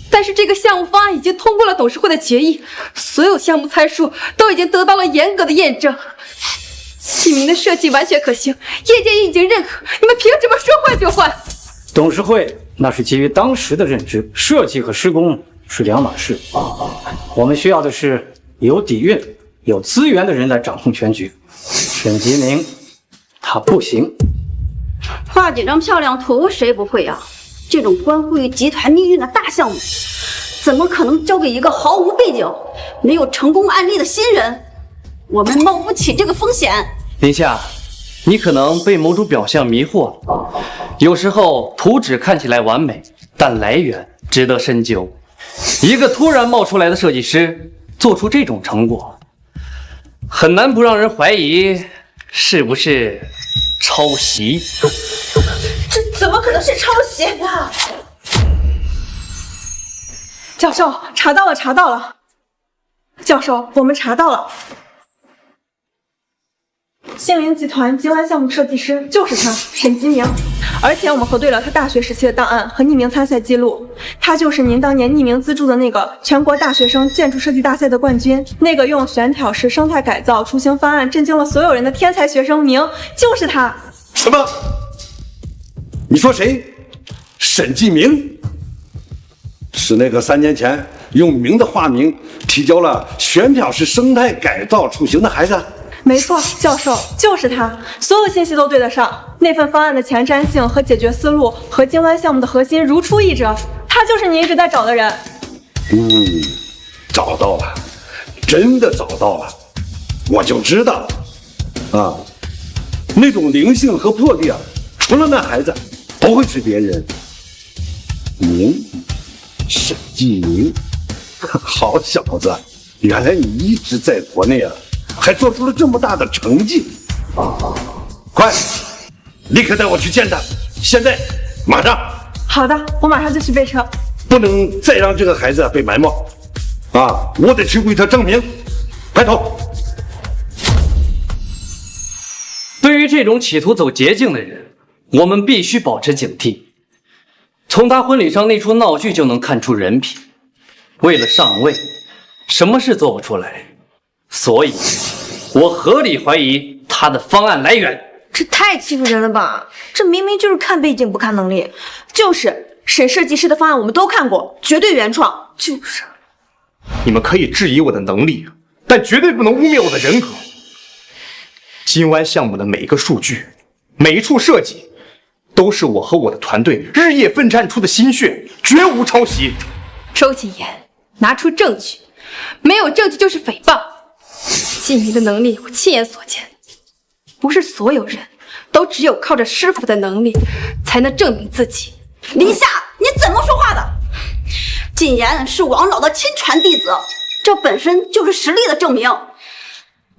T: 但是这个项目方案已经通过了董事会的决议，所有项目参数都已经得到了严格的验证，启明的设计完全可行，业界已经认可，你们凭什么说换就换？
U: 董事会那是基于当时的认知，设计和施工
I: 是两码事。我们需要的是有底蕴、有资源的人来掌控全局。沈吉明，他不行。
V: 画几张漂亮图谁不会啊？这种关乎于集团命运的大项目，怎么可能交给一个毫无背景、没有成功案例的新人？我们冒不起这个风险。
U: 林夏，你可能被某种表象迷惑了。有时候图纸看起来完美，但来源值得深究。一个突然冒出来的设计师做出这种成果，很难不让人怀疑是不是抄袭。
M: 这怎么可能是抄袭呢？教授，查到了。教授，我们查到了。星灵集团金湾项目设计师就是他，沈吉明。而且我们核对了他大学时期的档案和匿名参赛记录，他就是您当年匿名资助的那个全国大学生建筑设计大赛的冠军，那个用悬挑式生态改造雏形方案震惊了所有人的天才学生明，就是他。
G: 什么？你说谁？沈继明？是那个3年前用明的化名提交了悬挑式生态改造雏形的孩子？
M: 没错，教授，就是他，所有信息都对得上。那份方案的前瞻性和解决思路和金湾项目的核心如出一辙，他就是你一直在找的人。
G: 找到了，真的找到了，我就知道啊，那种灵性和魄力啊，除了那孩子，不会是别人。沈继明，好小子，原来你一直在国内啊。还做出了这么大的成绩，快，立刻带我去见他！现在，马上！
M: 好的，我马上就去备车。
G: 不能再让这个孩子被埋没，啊！我得去为他证明。抬头。
U: 对于这种企图走捷径的人，我们必须保持警惕。从他婚礼上那出闹剧就能看出人品。为了上位，什么事做不出来？所以，我合理怀疑他的方案来源。
M: 这太欺负人了吧！这明明就是看背景不看能力。就是沈设计师的方案我们都看过，绝对原创。就是。
D: 你们可以质疑我的能力，但绝对不能污蔑我的人格。金湾项目的每一个数据，每一处设计，都是我和我的团队日夜奋战出的心血，绝无抄袭。
T: 周谨言，拿出证据，没有证据就是诽谤。季明的能力我亲眼所见，不是所有人都只有靠着师傅的能力才能证明自己。
V: 林夏，你怎么说话的？谨言是王老的亲传弟子，这本身就是实力的证明。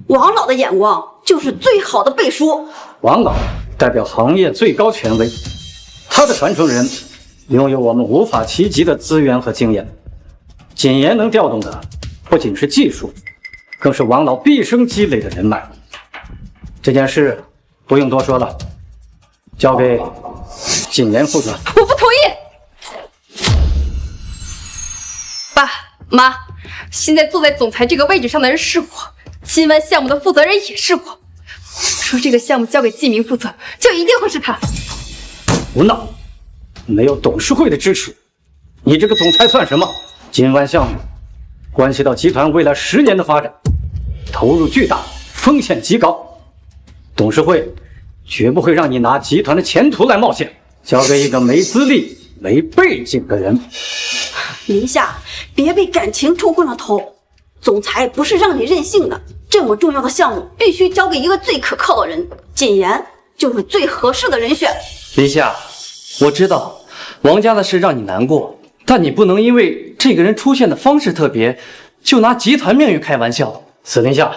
V: 王老的眼光就是最好的背书。
I: 王老代表行业最高权威，他的传承人拥有我们无法企及的资源和经验。谨言能调动的不仅是技术，更是王老毕生积累的人脉。这件事不用多说了，交给谨言负责。
T: 我不同意。爸妈，现在坐在总裁这个位置上的人是我，金湾项目的负责人也是我。说这个项目交给季明负责，就一定会是他。
I: 胡闹！没有董事会的支持，你这个总裁算什么？金湾项目关系到集团未来10年的发展，投入巨大，风险极高。董事会绝不会让你拿集团的前途来冒险，交给一个没资历、没背景的人。
V: 林夏，别被感情冲昏了头。总裁不是让你任性的，这么重要的项目必须交给一个最可靠的人，谨言就是最合适的人选。
U: 林夏，我知道王家的事让你难过，但你不能因为这个人出现的方式特别，就拿集团命运开玩笑。
I: 司令夏，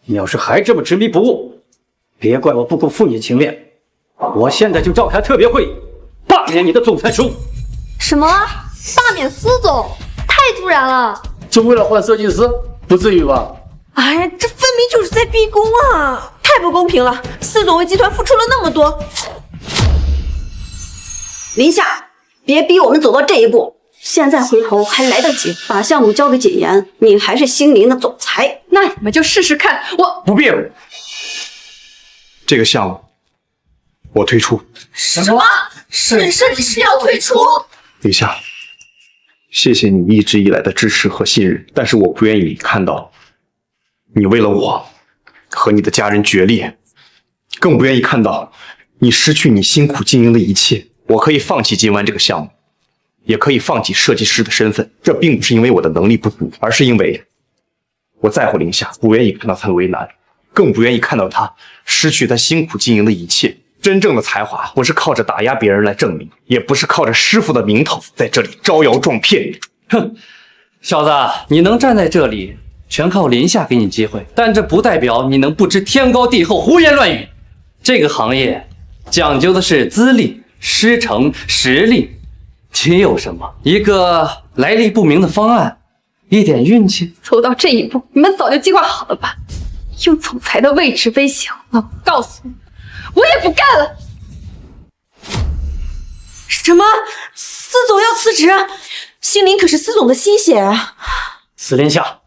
I: 你要是还这么执迷不悟，别怪我不顾父女情面。我现在就召开特别会议，罢免你的总裁职务。
E: 什么？罢免司总？太突然了！
G: 就为了换设计师？不至于吧？
M: 哎呀，这分明就是在逼宫啊！太不公平了！司总为集团付出了那么多。
V: 林夏，别逼我们走到这一步，现在回头还来得及。把项目交给谨言，你还是星林的总裁。
T: 那你们就试试看。我
D: 不必了，这个项目我退出。
M: 什么？沈设计师要退出？
D: 林夏，谢谢你一直以来的支持和信任，但是我不愿意看到你为了我和你的家人决裂，更不愿意看到你失去你辛苦经营的一切。我可以放弃金湾这个项目，也可以放弃设计师的身份，这并不是因为我的能力不足，而是因为我在乎林夏，不愿意看到她为难，更不愿意看到她失去她辛苦经营的一切。真正的才华不是靠着打压别人来证明，也不是靠着师傅的名头在这里招摇撞骗。
U: 哼，小子，你能站在这里，全靠林夏给你机会，但这不代表你能不知天高地厚、胡言乱语。这个行业讲究的是资历、师承、实力。你有什么？一个来历不明的方案，一点运气。
T: 走到这一步，你们早就计划好了吧？用总裁的位置威胁我，我告诉你，我也不干了。
M: 什么？司总要辞职？心灵可是司总的心血啊！
I: 司林夏，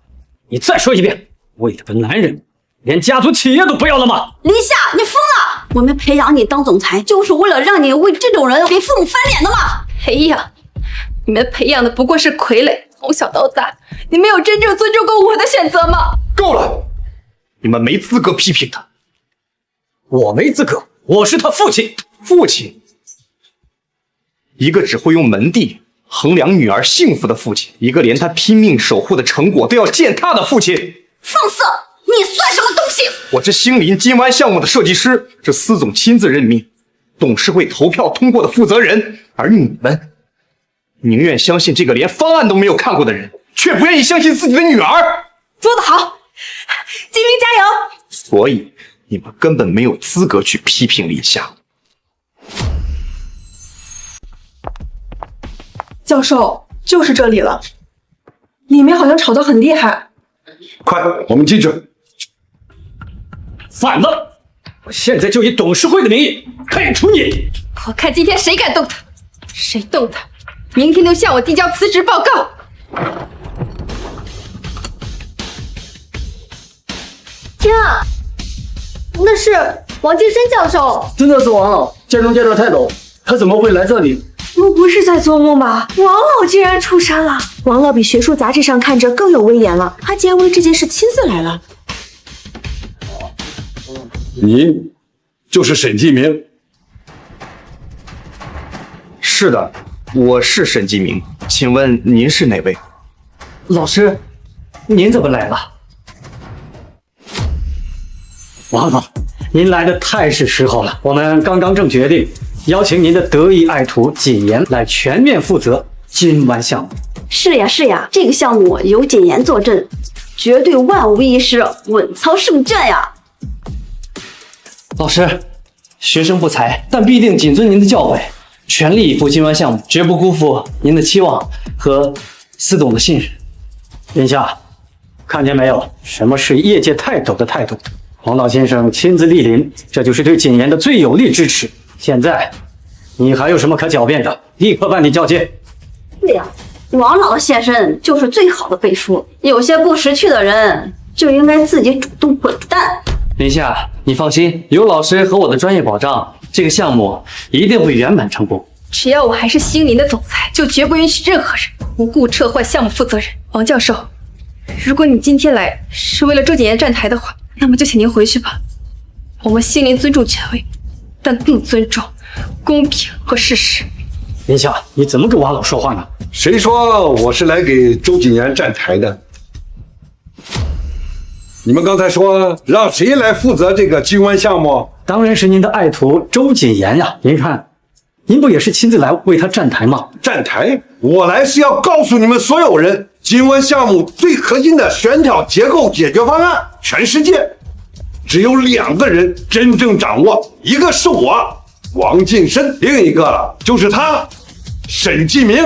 I: 你再说一遍，为了个男人，连家族企业都不要了吗？
V: 林夏，你疯了！我们培养你当总裁，就是为了让你为这种人给父母翻脸的吗？
T: 培养？你们培养的不过是傀儡，从小到大，你们有真正尊重过我的选择吗？
D: 够了，你们没资格批评他。
I: 我没资格，我是他父亲。
D: 父亲？一个只会用门第衡量女儿幸福的父亲，一个连他拼命守护的成果都要践踏的父亲。
V: 放肆！你算什么东西？
D: 我这星林金湾项目的设计师，是司总亲自任命，董事会投票通过的负责人，而你们宁愿相信这个连方案都没有看过的人，却不愿意相信自己的女儿。
M: 说得好，金明加油！
D: 所以你们根本没有资格去批评林夏。
M: 教授，就是这里了，里面好像吵得很厉害。
G: 快，我们进去。
I: 反了！我现在就以董事会的名义开除你。
T: 我看今天谁敢动他，谁动他，明天就向我递交辞职报告。
O: 天啊，那是王晋生教授！
I: 真的是王老，见中见的太陡，他怎么会来这里？
M: 我不是在做梦吧？王老竟然出山了！王老比学术杂志上看着更有威严了，他竟然为这件事亲自来了。
G: 你就是沈继明？
D: 是的，我是沈继明，请问您是哪位？
U: 老师，您怎么来了？
I: 王老，您来的太是时候了。我们刚刚正决定邀请您的得意爱徒谨言来全面负责金湾项目。
V: 是呀是呀，这个项目有谨言坐镇，绝对万无一失，稳操胜券呀！
U: 老师，学生不才，但必定谨遵您的教诲，全力以赴金湾项目，绝不辜负您的期望和司董的信任。
I: 林夏，看见没有？什么是业界泰斗的态度？王老先生亲自莅临，这就是对谨言的最有力支持。现在，你还有什么可狡辩的？立刻办理交接。
V: 对呀，王老的现身就是最好的背书。有些不识趣的人就应该自己主动滚蛋。
U: 林夏，你放心，有老师和我的专业保障，这个项目一定会圆满成功。
T: 只要我还是星林的总裁，就绝不允许任何人无故撤换项目负责人。王教授，如果你今天来是为了周谨言站台的话，那么就请您回去吧。我们星林尊重权威，但更尊重公平和事实。
I: 林夏，你怎么跟王老说话呢？
G: 谁说我是来给周谨言站台的？你们刚才说让谁来负责这个金湾项目？
I: 当然是您的爱徒周谨言呀！您看，您不也是亲自来为他站台吗？
G: 站台？我来是要告诉你们所有人，金湾项目最核心的悬挑结构解决方案，全世界只有2个人真正掌握，一个是我王晋生，另一个就是他沈继明。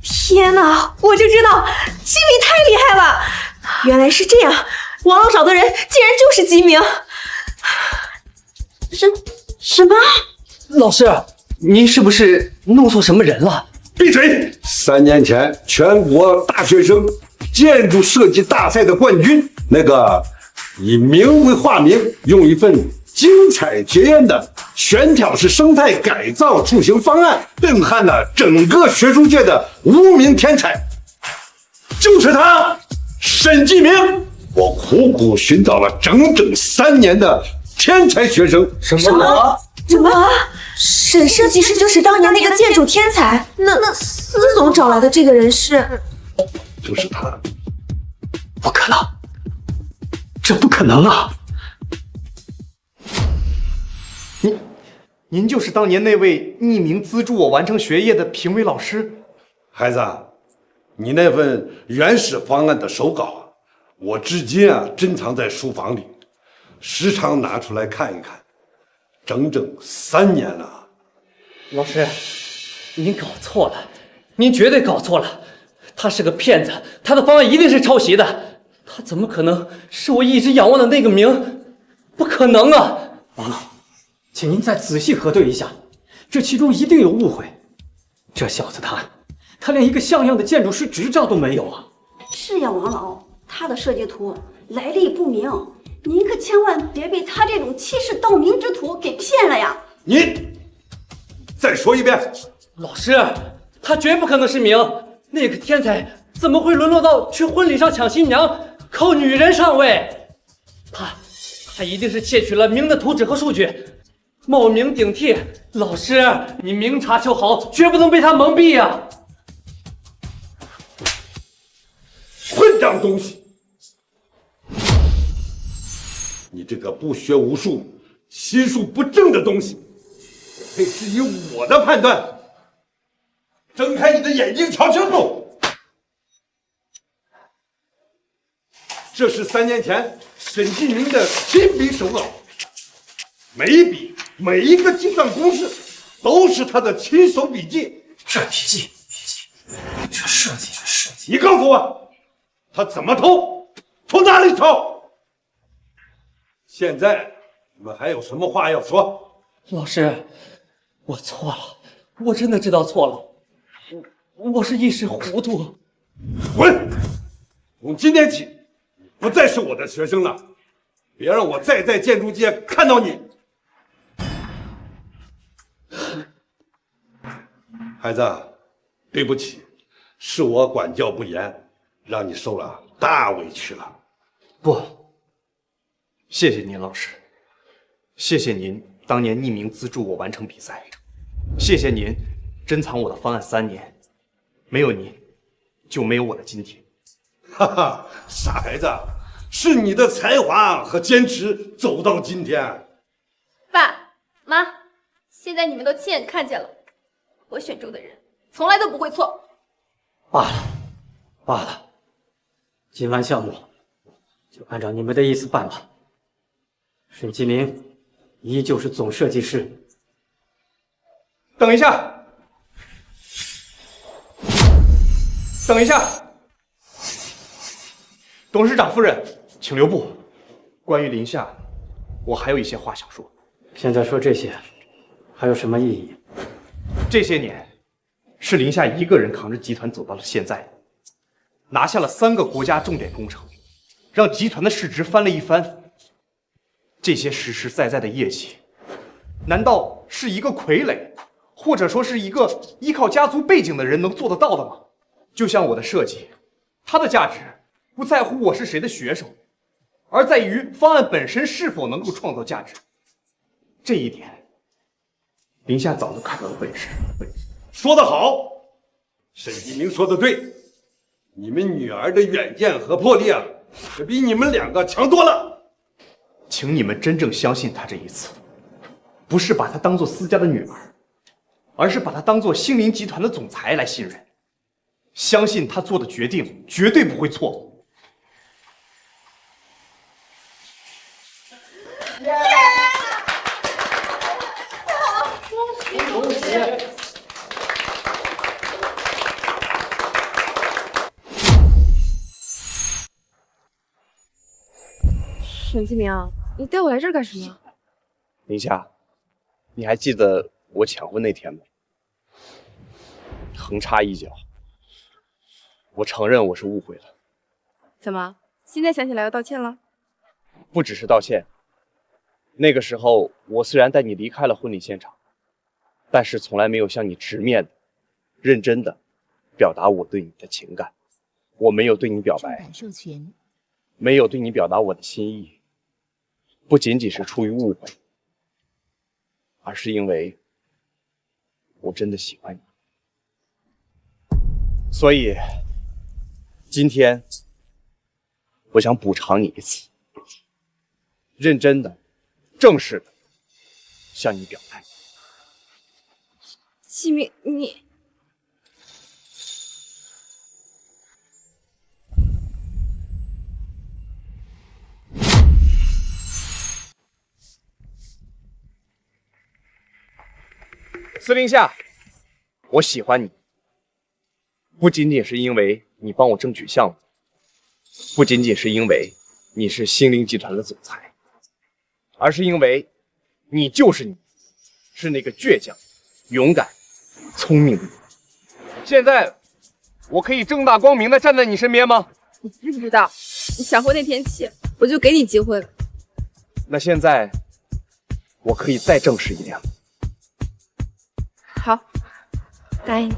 M: 天哪，我就知道吉明太厉害了，原来是这样，王老找的人竟然就是吉明。
V: 什么？
U: 老师，您是不是弄错什么人了？
G: 闭嘴！3年前全国大学生建筑设计大赛的冠军，那个以名为化名，用一份精彩绝艳的悬挑式生态改造出行方案，震撼了整个学术界的无名天才就是他，沈继明。我苦苦寻找了整整3年的天才学生。
M: 什么？沈设计师就是当年那个建筑天才？那司总找来的这个人是？
G: 就是他。
I: 不可能，这不可能啊！
C: 您就是当年那位匿名资助我完成学业的评委老师？
G: 孩子，你那份原始方案的手稿，我至今珍藏在书房里，时常拿出来看一看，整整3年了。
U: 老师，您搞错了，您绝对搞错了，他是个骗子，他的方案一定是抄袭的，他怎么可能是我一直仰望的那个明？不可能啊！
I: 王老，请您再仔细核对一下，这其中一定有误会。这小子他连一个像样的建筑师执照都没有啊！
V: 是呀，王老，他的设计图来历不明，您可千万别被他这种欺世盗名之徒给骗了呀！
G: 你再说一遍。
U: 老师，他绝不可能是明，那个天才怎么会沦落到去婚礼上抢新娘，靠女人上位？他一定是窃取了明的图纸和数据，冒名顶替。老师，你明察秋毫，绝不能被他蒙蔽啊！
G: 混账东西！你这个不学无术、心术不正的东西，配质疑我的判断？睁开你的眼睛，瞧清楚！这是3年前沈继明的亲笔手稿，每一笔、每一个计算公式都是他的亲手笔记。
I: 这笔记，这设计，
G: 你告诉我，他怎么偷？从哪里抄？现在你们还有什么话要说？
U: 老师，我错了，我真的知道错了，我是一时糊涂。
G: 滚！从今天起，你不再是我的学生了，别让我再在建筑界看到你。孩子，对不起，是我管教不严，让你受了大委屈了。
C: 不，谢谢您，老师，谢谢您当年匿名资助我完成比赛，谢谢您珍藏我的方案3年，没有您，就没有我的今天。
G: 哈哈，傻孩子，是你的才华和坚持走到今天。
T: 爸妈，现在你们都亲眼看见了，我选中的人从来都不会错。
I: 罢了，今晚项目就按照你们的意思办吧。沈继明依旧是总设计师。
C: 等一下，等一下，董事长夫人，请留步。关于林夏，我还有一些话想说。
I: 现在说这些还有什么意义？
C: 这些年是林夏一个人扛着集团走到了现在，拿下了3个国家重点工程，让集团的市值翻了一番。这些实实在在的业绩，难道是一个傀儡，或者说是一个依靠家族背景的人能做得到的吗？就像我的设计，它的价值不在乎我是谁的学生，而在于方案本身是否能够创造价值。这一点，林夏早就看到了本事。
G: 说得好，沈继明说得对，你们女儿的远见和魄力可比你们2个强多了。
C: 请你们真正相信她这一次，不是把她当做私家的女儿，而是把她当做星林集团的总裁来信任，相信她做的决定绝对不会错误。
U: 恭喜！
K: 沈继明，你带我来这儿干什么？
C: 林夏，你还记得我抢婚那天吗？横插一脚，我承认我是误会了。
K: 怎么，现在想起来要道歉了？
C: 不只是道歉。那个时候，我虽然带你离开了婚礼现场，但是从来没有向你直面的、认真的表达我对你的情感。
D: 我没有对你表白，没有对你表达我的心意，不仅仅是出于误会，而是因为我真的喜欢你。所以今天我想补偿你一次，认真的、正式的向你表白。
K: 启明，你
D: 司令下，我喜欢你，不仅仅是因为你帮我争取项目，不仅仅是因为你是星灵集团的总裁，而是因为你就是你，是那个倔强、勇敢、聪明的你。现在我可以正大光明的站在你身边吗？
K: 你知不知道，你闪婚那天起，我就给你机会了。
D: 那现在我可以再正式一点吗？
K: 好，答应你。